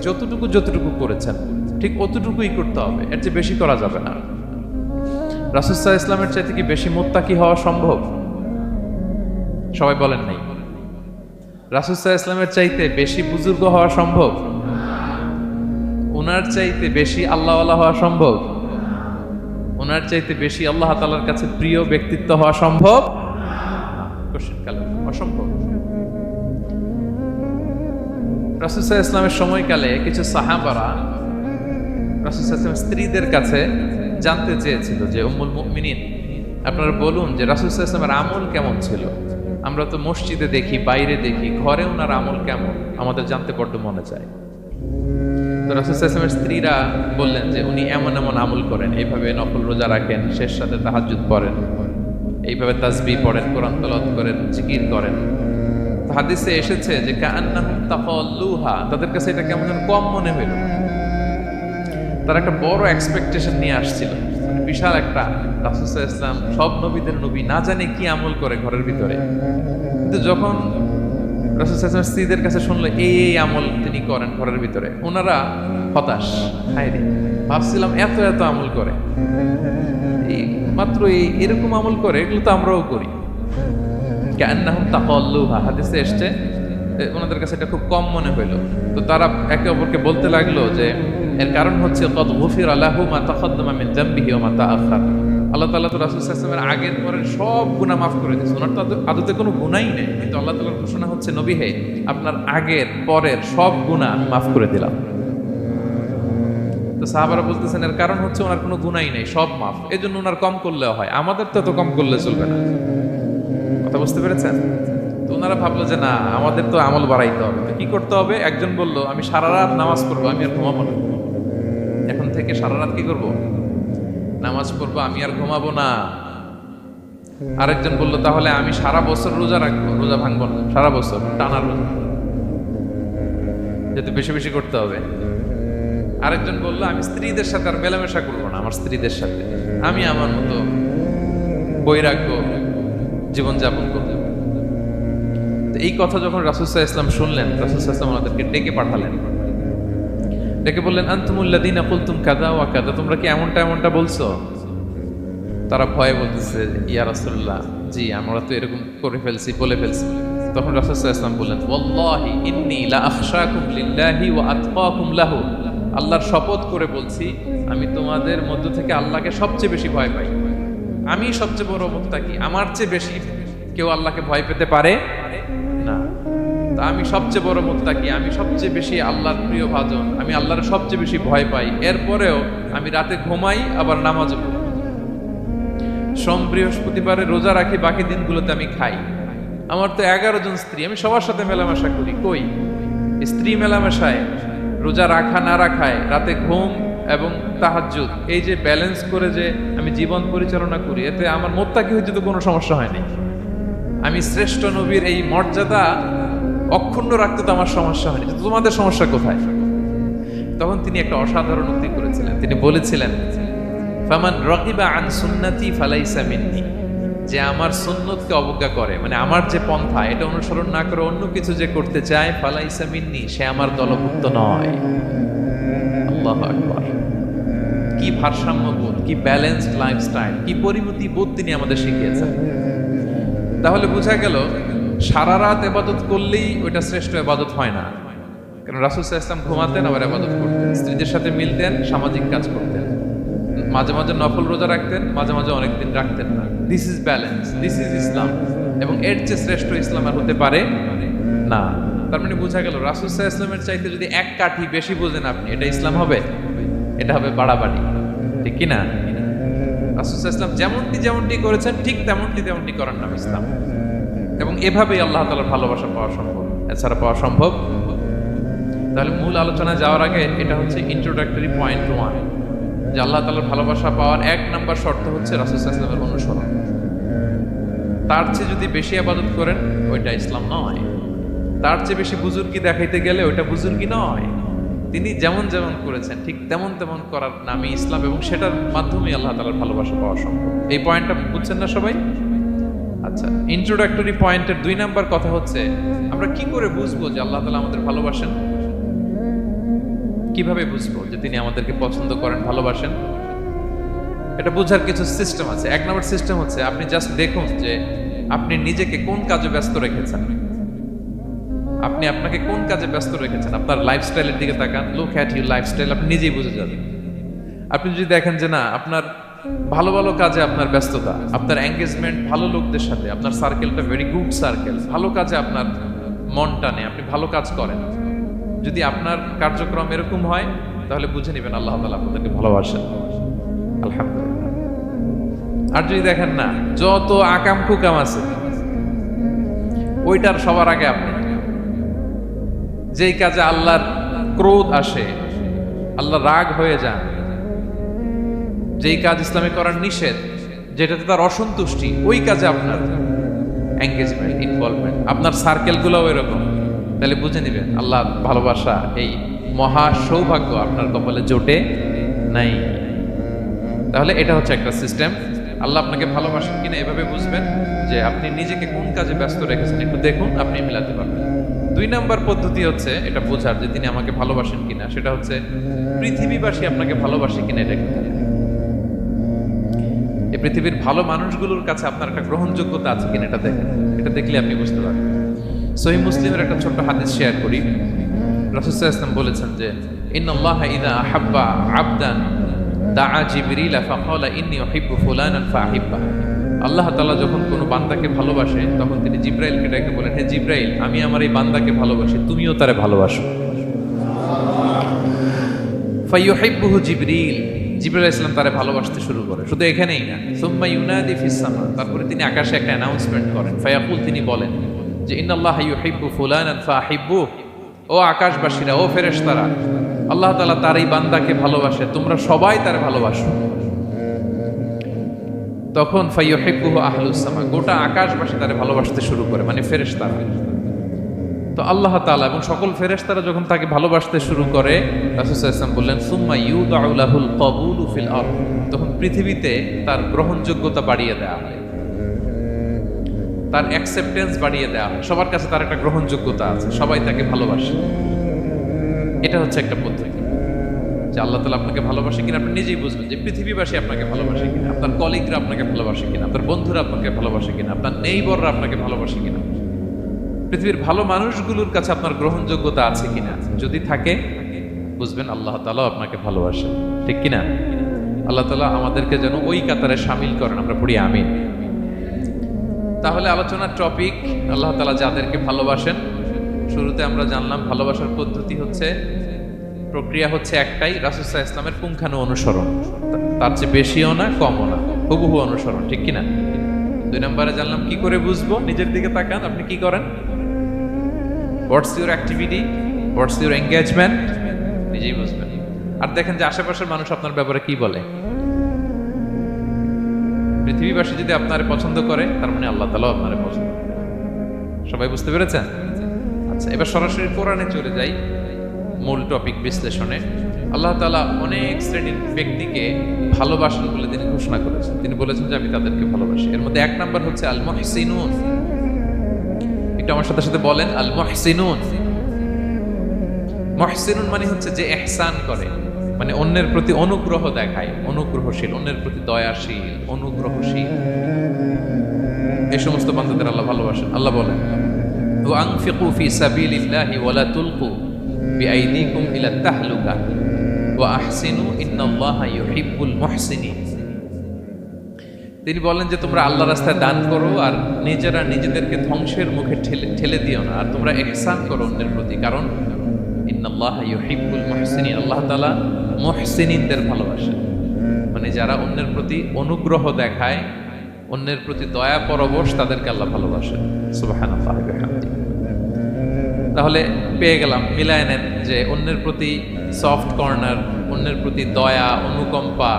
যতটুকু করেছেন ঠিক অতটুকুই করতে হবে, এর চেয়ে বেশি করা যাবে না। রাসূল সাল্লাল্লাহু আলাইহি ওয়াসাল্লামের চাইতে কি বেশি মুত্তাকি হওয়া সম্ভব? সবাই বলেন নাই। রাসূল সাল্লাল্লাহু আলাইহি ওয়াসাল্লামের চাইতে বেশি বুজুর্গ হওয়া সম্ভব? ওনার চাইতে বেশি আল্লাহওয়ালা হওয়া সম্ভব? ওনার চাইতে বেশি আল্লাহ তাআলার কাছে প্রিয় ব্যক্তিত্ব হওয়া সম্ভব? কোশ্চিনকালে অসম্ভব। রাসূল সাল্লাল্লাহু আলাইহি ওয়াসাল্লামের সময়কালে কিছু সাহাবারা রাসূল সাল্লাল্লাহু আলাইহি ওয়াসাল্লামের স্ত্রীদের কাছে জানতে চেয়েছিল যে উম্মুল মুমিনিন, আপনারা বলুন যে রাসূল সাল্লাল্লাহু আলাইহি ওয়াসাল্লামের আমল কেমন ছিল। আমরা তো মসজিদে দেখি, বাইরে দেখি, ঘরে ওনার আমল কেমন আমাদের জানতে বড্ড মনে চায়। তো রাসূল সাল্লাল্লাহু আলাইহি ওয়াসাল্লামের স্ত্রীরা বললেন যে উনি এমন এমন আমল করেন, এইভাবে নফল রোজা রাখেন, শেষ রাতে তাহাজ্জুদ পড়েন, এইভাবে তাসবিহ পড়েন, কোরআন তেলাওয়াত করেন, জিকির করেন। হাদিসে এসেছে যে কাআন্নাহুম তাফাল্লুহা, তাদের কাছে এটা কেমন যেন কম মনে হইল। তারা একটা বড় এক্সপেকটেশন নিয়ে আসছিল, বিশাল একটা। রাসূল সাল্লাল্লাহু আলাইহি ওয়াসাল্লাম সব নবীদের নবী, না জানে কি আমল করে ঘরের ভিতরে। কিন্তু যখন রাসূল সাল্লাল্লাহু আলাইহি ওয়াসাল্লাম স্ত্রীদের কাছে শুনলো এই আমল তিনি করেন ঘরের ভিতরে, ওনারা হতাশ। হায়রে, ভাবছিলাম এত এত আমল করে, এই মাত্র এরকম আমল করে, এগুলো তো আমরাও করি। কাআন্নাহুম তাকাল্লুহা, হাদিসে এসেছে ওনাদের কাছে এটা খুব কম মনে হইলো। তো তারা একে অপরকে বলতে লাগলো যে এর কারণ হচ্ছে কদ গুফিরা লাহু মা তাকাদ্দামা মিন যামবিহি ওয়া মা তাআখার, আল্লাহ তাআলা তো রাসূল সাল্লাল্লাহু আলাইহি ওয়াসাল্লামের আগের পরের সব গুনাহ মাফ করে দিয়েছেন। ওনার তো আদতে কোনো গুনাহই নেই, কিন্তু আল্লাহ তাআলার ঘোষণা হচ্ছে, নবী হে, আপনার আগের পরের সব গুনাহ আমি মাফ করে দিলাম। তো সাহাবারা বলতেছেন এর কারণ হচ্ছে ওনার কোনো গুনাহই নেই, সব মাফ, এজন্য ওনার কম করলেও হয়, আমাদের তো এত কম করলে চলবে না। কথা বুঝতে পেরেছেন? তো ওনারা ভাবলো যে না, আমাদের তো আমল বাড়াইতে হবে। তো কি করতে হবে? একজন বলল, আমি সারা রাত নামাজ পড়বো, আমি আর ঘুমাবো না। এখন থেকে সারা রাত কি করব? নামাজ পড়বো, আমি আর ঘুমাবো না। আরেকজন বলল, তাহলে আমি সারা বছর রোজা রাখবো, রোজা ভাঙবো না, সারা বছর টানা রোজা, যেহেতু বেশি বেশি করতে হবে। আরেকজন বলল, আমি স্ত্রীদের সাথে আর মেলামেশা করবো না, আমার স্ত্রীদের সাথে আমি আমার মতো বৈরাগ্য জীবনযাপন করবো। এই কথা যখন রাসূল সাল্লাল্লাহু আলাইহি ওয়াসাল্লাম শুনলেন, রাসূল সাল্লাল্লাহু আলাইহি ওয়াসাল্লাম ওনাদেরকে ডেকে পাঠালেন, ডেকে বললেন, আনতুমুল্লাযীনা কুলতুম কাযা ওয়া কাযা, তোমরা কি এমনটা এমনটা বলছো? তারা ভয়ে বলতেছে, ইয়া রাসূলুল্লাহ, জি আমরা তো এরকম করে ফেলছি, বলে ফেলছি। তখন রাসূল সাল্লাল্লাহু আলাইহি ওয়াসাল্লাম বললেন, ওয়াল্লাহি ইন্নী লা আখশাকুম লিল্লাহি ওয়া আতকাকুম লাহু, আল্লাহর শপথ করে বলছি, আমি তোমাদের মধ্য থেকে আল্লাহকে সবচেয়ে বেশি ভয় পাই। আমি সবচেয়ে বড় মুত্তাকি, আমার চেয়ে বেশি কেউ আল্লাহকে ভয় পেতে পারে না। তা আমি সবচেয়ে বড় মুত্তাকি, আমি সবচেয়ে বেশি আল্লাহর প্রিয় ভাজন, আমি আল্লাহর সবচেয়ে বেশি ভয় পাই। এরপরেও আমি রাতে ঘুমাই, আবার নামাজও পড়ি। সোম বৃহস্পতিবারে রোজা রাখি, বাকি দিনগুলোতে আমি খাই। আমার তো 11 জন স্ত্রী, আমি সবার সাথে মেলামেশা করি। কই স্ত্রী মেলামেশায়, রোজা রাখা না রাখায়, রাতে ঘুম এবং তাহাজ্জুদ, এই যে ব্যালেন্স করে যে আমি জীবন পরিচালনা করি, এতে আমার মুত্তাকি হইতে তো কোনো সমস্যা হয়নি। আমি শ্রেষ্ঠ নবীর এই মর্যাদা অক্ষুণ্ণ রাখতে তো আমার সমস্যা হয়নি, তোমাদের সমস্যা কোথায়? তখন তিনি একটা অসাধারণ উক্তি করেছিলেন। তিনি বলেছিলেন, ফামান রাগিবা আন সুন্নতি ফালাইসা মিন্নি, যে আমার সুন্নতকে অবজ্ঞা করে, মানে আমার যে পন্থা এটা অনুসরণ না করে অন্য কিছু যে করতে চায়, ফালাইসা মিন্নি, সে আমার দলভুক্ত নয়। আল্লাহু আকবার! কি ভারসাম্যবোধ, কি ব্যালেন্সড লাইফস্টাইল, কি পরিমিতি বোধ তিনি আমাদের শিখিয়েছেন। তাহলে বোঝা গেল সারা রাত ইবাদত করলেই ওইটা শ্রেষ্ঠ ইবাদত হয় না। কারণ রাসূল সাল্লাল্লাহু আলাইহি ওয়াসাল্লাম ঘুমাতেন, আবার ইবাদত করতেন, স্ত্রীদের সাথে মিলতেন, সামাজিক কাজ করতেন, মাঝে মাঝে নফল রোজা রাখতেন, মাঝে মাঝে অনেকদিন রাখতেন না। This is balance, this is Islam. এবং এর চেয়ে শ্রেষ্ঠ ইসলাম আর হতে পারে না। তার মানে বোঝা গেল রাসূল সাল্লাল্লাহু আলাইহি ওয়াসাল্লামের চাইতে যদি এক কাঠি বেশি বোঝেন আপনি, এটা ইসলাম হবে? এটা হবে বাড়াবাড়ি, ঠিক কি না? রাসূল সাল্লাল্লাহু আলাইহি ওয়াসাল্লাম যেমনটি করেছেন, ঠিক তেমনটি করার নাম ইসলাম। এবং এভাবেই আল্লাহ তাআলার ভালোবাসা পাওয়া সম্ভব, এছাড়া পাওয়া সম্ভব। তাহলে মূল আলোচনায় যাওয়ার আগে এটা হচ্ছে ইন্ট্রোডাক্টরি পয়েন্ট 1, যে আল্লাহ তাআলার ভালোবাসা পাওয়ার 1 নম্বর শর্ত হচ্ছে রাসূল সাল্লাল্লাহু আলাইহি ওয়াসাল্লামের অনুসরণ। তার চেয়ে যদি বেশি ইবাদত করেন, ওইটা ইসলাম নয়। তার চেয়ে বেশি বুজুর্গি দেখাইতে গেলে ওইটা বুজুর্গি নয়। তিনি যেমন যেমন করেছেন ঠিক তেমন তেমন করার নামই ইসলাম, এবং সেটার মাধ্যমে আল্লাহ তাআলার ভালোবাসা পাওয়া সম্ভব। এই পয়েন্টটা বুঝছেন না সবাই? আচ্ছা, ইন্ট্রোডাক্টরি পয়েন্টের 2 নাম্বার কথা হচ্ছে, আমরা কি করে বুঝবো যে আল্লাহ তাআলা আমাদের ভালোবাসেন? কিভাবে বুঝবো যে তিনি আমাদেরকে পছন্দ করেন, ভালোবাসেন? এটা বোঝার কিছু সিস্টেম আছে। 1 নম্বর সিস্টেম হচ্ছে, আপনি জাস্ট দেখুন যে আপনি নিজেকে কোন কাজে ব্যস্ত রেখেছেন। আপনি আপনাকে কোন কাজে ব্যস্ত রেখেছেন, আপনার লাইফস্টাইলের দিকে তাকান, লুক অ্যাট ইউর লাইফস্টাইল, আপনি নিজেই বুঝে যাবেন। আপনি যদি দেখেন যে না, আপনার ভালো ভালো কাজে আপনার ব্যস্ততা, আপনার এঙ্গেজমেন্ট ভালো লোকদের সাথে, আপনার সার্কেলটা ভেরি গুড সার্কেল, ভালো কাজে আপনার মন টানে, আপনি ভালো কাজ করেন, যদি আপনার কার্যক্রম এরকম হয়, তাহলে বুঝে নেবেন আল্লাহ তাআলা আপনাদেরকে ভালোবাসেন। আলহামদুলিল্লাহ। আর যদি দেখেন না, যত আকাম কুকাম আছে, ওইটার সবার আগে আপনি, যেই কাজে আল্লাহর ক্রোধ আসে, আল্লাহ রাগ হয়ে যান, যেই কাজ ইসলামে করার নিষেধ, যেটাতে তার অসন্তুষ্টি, ওই কাজে আপনার এঙ্গেজমেন্ট, ইনভলভমেন্ট, আপনার সার্কেলগুলোও এরকম, তাহলে বুঝে নেবেন আল্লাহ ভালোবাসা, এই মহা সৌভাগ্য আপনার কপালে জোটে নাই। তাহলে এটা হচ্ছে একটা সিস্টেম। আল্লাহ আপনাকে ভালোবাসেন কিনা এভাবে বুঝবেন যে আপনি নিজেকে কোন কাজে ব্যস্ত রেখেছেন, একটু দেখুন, আপনি মিলাতে পারবেন। 2 নম্বর পদ্ধতি হচ্ছে এটা বোঝার যে তিনি আমাকে ভালোবাসেন কিনা, সেটা হচ্ছে পৃথিবীবাসী আপনাকে ভালোবাসে কিনা এটা একটু দেখেন। এই পৃথিবীর ভালো মানুষগুলোর কাছে আপনার একটা গ্রহণযোগ্যতা আছে কিনা এটা দেখেন। এটা দেখলে আপনি বুঝতে পারবেন। সহিহ মুসলিমের একটা ছোট্ট হাদিস শেয়ার করি। রাসূল সাল্লাল্লাহু আলাইহি ওয়াসাল্লাম বলেছেন যে ইন্নাল্লাহা ইযা আহাব্বা আবদান দাআ জিবরিল ফাকালা ইন্নী উহিব্বু ফুলানান ফাহিব্বা। আল্লাহ তাআলা যখন কোনো বান্দাকে ভালোবাসে তখন তিনি জিবরাইলকে ডেকে বলেন, হে জিবরাইল, আমি আমার এই বান্দাকে ভালোবাসি, তুমিও তারে ভালোবাসো। ফায়ুহিব্বুহু জিবরিল, জিবরাইল আলাইহিস সালাম তারে ভালোবাসতে শুরু করে। শুধু এখানেই না, সুম্মা ইউনাদি ফিস সামা, তারপরে তিনি আকাশে একটা অ্যানাউন্সমেন্ট করেন। ফায়াকুল, তিনি বলেন যে ইন্নাল্লাহা ইউহিব্বু ফুলানান ফাহিব্বু, ও আকাশবাসীরা, ও ফেরেশতারা, আল্লাহ তাআলা তার এই বান্দাকে ভালোবাসে, তোমরা সবাই তারে ভালোবাসো। তখন ফায়ুহিব্বুহু আহলুস সামা, গোটা আকাশবাসী তারে ভালোবাসতে শুরু করে, মানে ফেরেশতারা। তো আল্লাহ তাআলা এবং সকল ফেরেশতারা যখন তাকে ভালোবাসতে শুরু করে, রাসূল সাল্লাল্লাহু আলাইহি ওয়াসাল্লাম বললেন সুম্মা ইউদাউ লাহুল কবুলু ফিল আরদ, তখন পৃথিবীতে তার গ্রহণযোগ্যতা বাড়িয়ে দেওয়া হয়, তার অ্যাকসেপ্টেন্স বাড়িয়ে দেওয়া হয়, সবার কাছে তার একটা গ্রহণযোগ্যতা আছে, সবাই তাকে ভালোবাসে। এটা হচ্ছে একটা পদ্ধতি যে আল্লাহ তাআলা আপনাকে ভালোবাসে কিনা আপনি নিজেই বুঝবেন, যে পৃথিবীবাসী আপনাকে ভালোবাসে কিনা, আপনার কলিগরা আপনাকে ভালোবাসে কিনা, আপনার বন্ধুরা আপনাকে ভালোবাসে কিনা, আপনার নেইবররা আপনাকে ভালোবাসে কিনা, পৃথিবীর ভালো মানুষগুলোর কাছে আপনার গ্রহণযোগ্যতা আছে কিনা। যদি থাকে, বুঝবেন আল্লাহ তাআলা আপনাকে ভালোবাসেন, ঠিক কিনা? আল্লাহ তাআলা আমাদেরকে যেন ওই কাতারে শামিল করেন, আমরা পড়ি আমিন। তাহলে আলোচনার টপিক, আল্লাহ তাআলা যাদেরকে ভালোবাসেন। শুরুতে আমরা জানলাম ভালোবাসার পদ্ধতি হচ্ছে, প্রক্রিয়া হচ্ছে একটাই, রাসূল সাল্লাল্লাহু আলাইহি ওয়াসাল্লামের পুঙ্খানু অনুসরণ, তার চেয়ে বেশিও না কমও না, হুবহু অনুসরণ, ঠিক কিনা? 2 নম্বরে জানলাম কি করে বুঝবো, নিজের দিকে তাকান, আপনি কি করেন, what's your activity, what's your engagement, নিজেই বুঝবেন। আর দেখেন যে আশেপাশের মানুষ আপনার ব্যাপারে কি বলে। পৃথিবীবাসী যদি আপনারে পছন্দ করে, তার মানে আল্লাহ তাআলাও আপনারে পছন্দ করে। সবাই বুঝতে পেরেছেন? আচ্ছা, এবার সরাসরি কোরআনে চলে যাই, মূল টপিক বিশ্লেষণে। আল্লাহ তাআলা অনেক শ্রেণীর ব্যক্তিকে ভালোবাসেন বলে তিনি ঘোষণা করেছেন। তিনি বলেছেন যে আমি তাদেরকে ভালোবাসি। এর মধ্যে 1 নাম্বার হচ্ছে আল মুহসিনুন। একটু আমার সাথে সাথে বলেন, আল মুহসিনুন। মুহসিনুন মানে হচ্ছে যে ইহসান করে, মানে অন্যের প্রতি অনুগ্রহ দেখায়, অনুগ্রহশীল, অন্যের প্রতি দয়াশীল, অনুগ্রহশীল, এই সমস্ত বান্দাদের আল্লাহ ভালোবাসেন। আল্লাহ বলেন, ওয়া আনফিকু ফি সাবিলিল্লাহি ওয়া লা তুলকু বিআইদিকুম ইলা তাহলুকা ওয়া আহসিনু ইন্নাল্লাহা ইউহিব্বুল মুহসিনিন। তিনি বলেন যে তোমরা আল্লাহর রাস্তায় দান করো আর নিজেরা নিজেদেরকে ধ্বংসের মুখে ঠেলে দিও না, আর তোমরা ইহসান করো অন্যের প্রতি, কারণ ইন্নাল্লাহা ইউহিব্বুল মুহসিনিন, আল্লাহ তাআলা মুহসিনিনদের ভালোবাসেন, মানে যারা অন্যের প্রতি অনুগ্রহ দেখায়, অন্যের প্রতি দয়া পরবশ, তাদেরকে আল্লাহ ভালোবাসেন। সুবহানাল্লাহ ওয়া বিহামদিহি। তাহলে পেয়ে গেলাম, মিলায় নেন যে অন্যের প্রতি সফট কর্নার, অন্যের প্রতি দয়া, অনুকম্পা,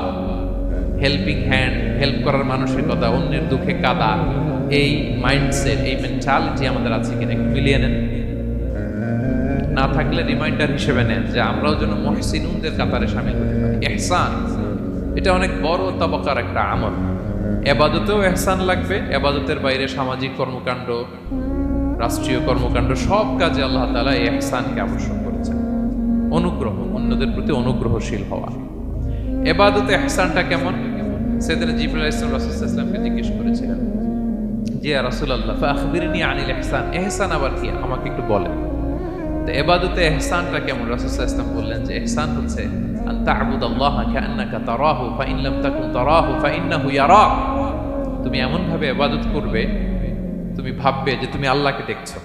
হেল্পিং হ্যান্ড, হেল্প করার মানসিকতা, অন্যের দুঃখে কাদা, এই মাইন্ডসেট, এই মেন্টালিটি আমাদের আছে কিনা একটু মিলিয়ে নেন। না থাকলে রিমাইন্ডার হিসেবে নেন যে আমরাও যেন মুহসিনুনদের কাতারে শামিল হতে পারি। ইহসান এটা অনেক বড় তবকার একটা আমল। ইবাদতেও ইহসান লাগবে, ইবাদতের বাইরে সামাজিক কর্মকাণ্ড, রাষ্ট্রীয় কর্মকাণ্ড, সব কাজে আল্লাহ তাআলা এই ইহসানকে আবশ্যক করেছেন। অনুগ্রহ, অন্যদের প্রতি অনুগ্রহশীল হওয়া। ইবাদতে ইহসানটা কেমন? সাইয়েদনা জিবরাইল আলাইহিস সালাম রাসূল সাল্লাল্লাহু আলাইহি ওয়াসাল্লামকে জিজ্ঞেস করেছিলেন যে ইয়া রাসূলুল্লাহ ফাখবিরনি আনিল ইহসান, ইহসান আবার কি, আমাকে একটু বলেন। তো ইবাদতে ইহসানটা কেমন? রাসূল সাল্লাল্লাহু আলাইহি ওয়াসাল্লাম বললেন যে ইহসান হচ্ছে আন তা'বুদাল্লাহা কাআন্নাকা তারাহু ফাইন লাম তাকুন তারাহু ফাইন্নাহু ইয়ারাক। তুমি এমন ভাবে ইবাদত করবে, তুমি ভাববে যে তুমি আল্লাহকে দেখছো,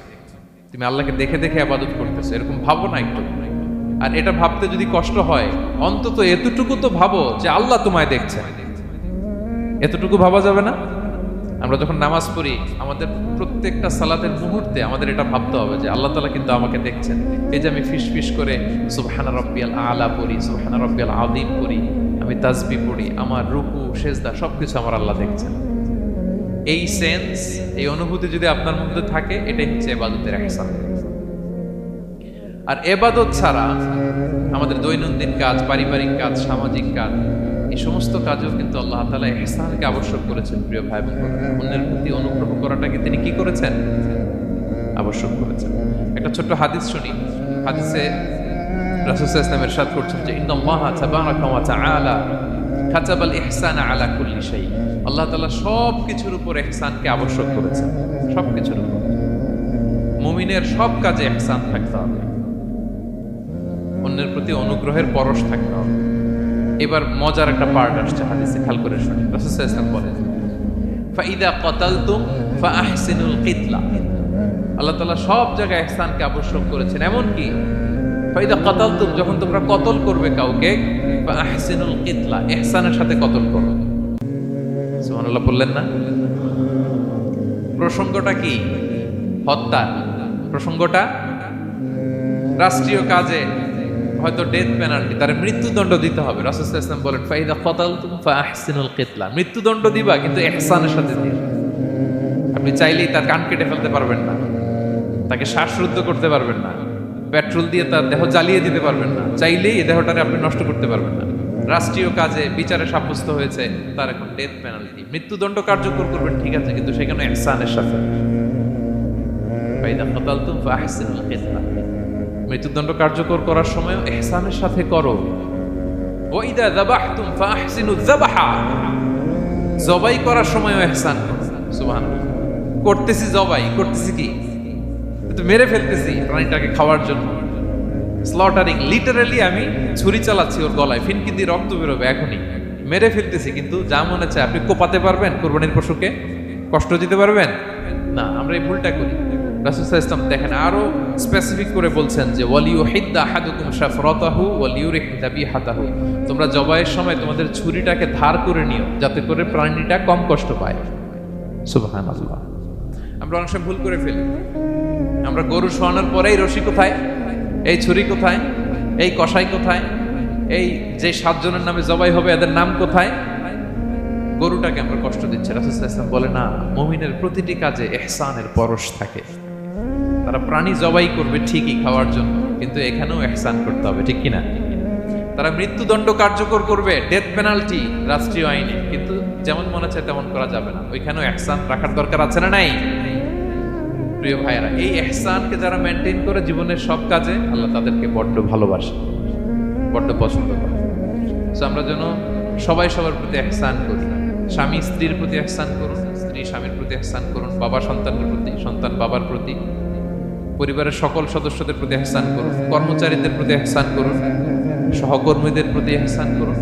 তুমি আল্লাহকে দেখে দেখে ইবাদত করতেছো, এরকম ভাবো না একটু। আর এটা ভাবতে যদি কষ্ট হয়, অন্তত এতটুকু তো ভাবো যে আল্লাহ তোমায় দেখছেন। এতটুকু ভাবা যাবে না? আমরা যখন নামাজ পড়ি, আমাদের প্রত্যেকটা সালাতের মুহূর্তে আমাদের এটা ভাবতে হবে যে আল্লাহ তাআলা কিন্তু আমাকে দেখছেন। এই যে আমি ফিস করে সুবহানা রাব্বিয়াল আলা পড়ি, সুবহানা রাব্বিয়াল আযীম পড়ি, আমি তাসবিহ পড়ি, আমার রুকু সেজদা সবকিছু আমার আল্লাহ দেখছেন। এই সেন্স, এই অনুভূতি যদি আপনার মধ্যে থাকে, এটাই হচ্ছে ইবাদতের ইহসান। আর ইবাদত ছাড়া আমাদের দৈনন্দিন কাজ, পারিবারিক কাজ, সামাজিক কাজ, এই সমস্ত কাজেও কিন্তু আল্লাহ তাআলা ইহসানকে আবশ্যক করেছেন। প্রিয় ভাই বোন, অন্যের প্রতি অনুগ্রহ করাটাকে তিনি কি করেছেন? আবশ্যক করেছেন। একটা ছোট্ট হাদিস শুনি। হাদিসে রাসূল সাল্লাল্লাহু আলাইহি ওয়াসাল্লাম ইরশাদ করছেন যে ইন্নাল্লাহা তাবারাকা ওয়া তাআলা কাতাবাল ইহসানা আলা কুল্লি শাই। আল্লাহ তাআলা সব কিছুর উপর ইহসানকে আবশ্যক করেছেন, সব কিছুর উপর। মুমিনের সব কাজে ইহসান থাকতে হবে, অন্যের প্রতি অনুগ্রহের পরশ থাকতে হবে। এবার মজার একটা পার্ট আসছে হাদিসে, খেয়াল করে শুনি। রাসূল সাল্লাল্লাহু আলাইহি ওয়াসাল্লাম বলেন, ফাইদা কাতালতুম ফাআহসিনুল কিতলা। আল্লাহ তাআলা সব জায়গায় ইহসানকে আবশ্যক করেছেন, এমন কি ফাইদা কাতালতুম, যখন তোমরা কতল করবে কাউকে, ফাআহসিনুল কিতলা, ইহসানের সাথে কতল করো। সুবহানাল্লাহ বললেন না? প্রসঙ্গটা কি? হত্যা। প্রসঙ্গটা রাষ্ট্রীয় কাজে, হয়তো ডেথ পেনাল্টি, তার মৃত্যুদণ্ড দিতে হবে। রাসূল সাল্লাল্লাহু আলাইহি ওয়াসাল্লাম বলেন, ফাইদা কাতালতুম ফাআহসিনুল কিতলা, মৃত্যুদণ্ড দিবা কিন্তু ইহসানের সাথে দিবা। আপনি চাইলেই তার কান কেটে ফেলতে পারবেন না, তাকে শ্বাসরুদ্ধ করতে পারবেন না, পেট্রোল দিয়ে তার দেহ জ্বালিয়ে দিতে পারবেন না, চাইলেই এই দেহটাকে আপনি নষ্ট করতে পারবেন না। রাষ্ট্রীয় কাজে বিচারে সাব্যস্ত হয়েছে, তার এখন ডেথ পেনাল্টি, মৃত্যুদণ্ড কার্যকর করবেন, ঠিক আছে, কিন্তু সেখানে ইহসানের সাথে। ফাইদা কাতালতুম ফাআহসিনুল কিতলা, মৃত্যুদণ্ড কার্যকর করার সময় ইহসানের সাথে করো। ওয়া ইদা যাবাহতুম ফাআহসিনুয যাবাহা, জবাই করার সময় ইহসান করো। সুবহানাল্লাহ। করতেছি জবাই, করতেছি কি? তো মেরে ফেলতেছি প্রাণীটাকে খাওয়ার জন্য, স্লটারিং, লিটারালি আমি ছুরি চালাচ্ছি ওর গলায়, ফিনকি দিয়ে রক্ত বেরোবে এখনই, মেরে ফেলতেছি। কিন্তু যা মনে চায় আপনি কোপাতে পারবেন? কুরবানির পশুকে কষ্ট দিতে পারবেন না। আমরা এই ভুলটা করি। রাসূল সাল্লাল্লাহু আলাইহি ওয়াসাল্লাম দেখেন আরো স্পেসিফিক করে বলছেন যে ওয়ালিউহিদ্দা আহাদুকুম শাফরাতাহু ওয়ালিউরিহ যাবিহাতাহু, তোমরা জবাইয়ের সময় তোমাদের ছুরিটাকে ধার করে নিও, যাতে করে প্রাণীটা কম কষ্ট পায়। সুবহানাল্লাহ। আমরা অনেক সময় ভুল করে ফেলি। আমরা গরু শোয়ানোর পরেই রশি কোথায়, এই ছুরি কোথায়, এই কষাই কোথায়, এই যে 7 জনের নামে জবাই হবে এদের নাম কোথায়, গরুটাকে আমরা কষ্ট দিচ্ছি। রাসূল সাল্লাল্লাহু আলাইহি ওয়াসাল্লাম বলে না, মুমিনের প্রতিটি কাজে ইহসানের পরশ থাকে। তারা প্রাণী জবাই করবে ঠিকই খাওয়ার জন্য, কিন্তু এখানেও ইহসান করতে হবে, ঠিক কিনা? তারা মৃত্যুদণ্ড কার্যকর করবে, ডেথ পেনাল্টি রাষ্ট্রীয় আইনে, কিন্তু যেমন মনে চায় তেমন করা যাবে না, ওইখানেও ইহসান রাখার দরকার আছে না নাই? প্রিয় ভাইয়েরা, এই ইহসানকে যারা মেনটেন করে জীবনের সব কাজে, আল্লাহ তাদেরকে বড্ড ভালোবাসে, বড্ড পছন্দ করে। সো আমরা যেন সবাই সবার প্রতি ইহসান করি। স্বামী স্ত্রীর প্রতি ইহসান করুন, স্ত্রী স্বামীর প্রতি ইহসান করুন, বাবা সন্তানের প্রতি, সন্তান বাবার প্রতি, পরিবারের সকল সদস্যদের প্রতি ইহসান করুন, কর্মচারীদের প্রতি ইহসান করুন, সহকর্মীদের প্রতি ইহসান করুন।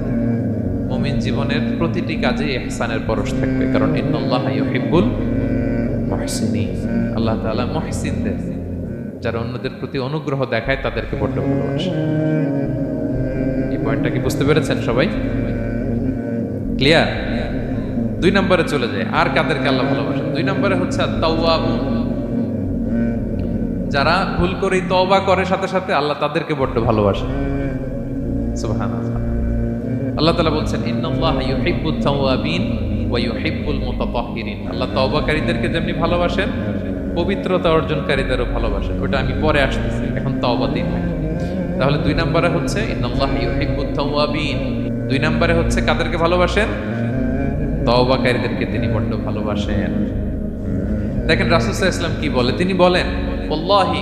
মুমিন জীবনের প্রতিটি কাজে ইহসানের পরশ থাকবে, কারণ ইন্নাল্লাহা ইউহিব্বুল মুহসিনিন, আল্লাহ তাআলা মুহসিনদের, যারা অন্যদের প্রতি অনুগ্রহ দেখায় তাদেরকে বড্ড ভালোবাসে। এই পয়েন্টটা কি বুঝতে পেরেছেন সবাই? ক্লিয়ার? 2 নম্বরে চলে যায়, আর কাদেরকে আল্লাহ ভালোবাসেন? 2 নম্বরে হচ্ছে আত-তাওয়াবুন, যারা ভুল করে তওবা করে সাথে সাথে আল্লাহ তাদেরকে বড্ড ভালোবাসে। সুবহানাল্লাহ। আল্লাহ তাআলা বলছেন ইন্নাল্লাহা ইউহিব্বুত তাওয়াবিন ওয়া ইউহিব্বুল মুতাতাহহিরিন, আল্লাহ তওবাকারীদেরকে যেমনি ভালোবাসেন, পবিত্রতা অর্জনকারীদেরও ভালোবাসেন। ওটা আমি পরে আসতেছি, এখন তওবা দিন। তাহলে 2 নম্বরে হচ্ছে ইন্নাল্লাহা ইউহিব্বুত তাওয়াবিন, 2 নম্বরে হচ্ছে কাদেরকে ভালোবাসেন? তওবাকারীদেরকে তিনি বড্ড ভালোবাসেন। দেখেন রাসূল সাল্লাল্লাহু আলাইহি ওয়াসাল্লাম কি বলে, তিনি বলেন ওয়াল্লাহি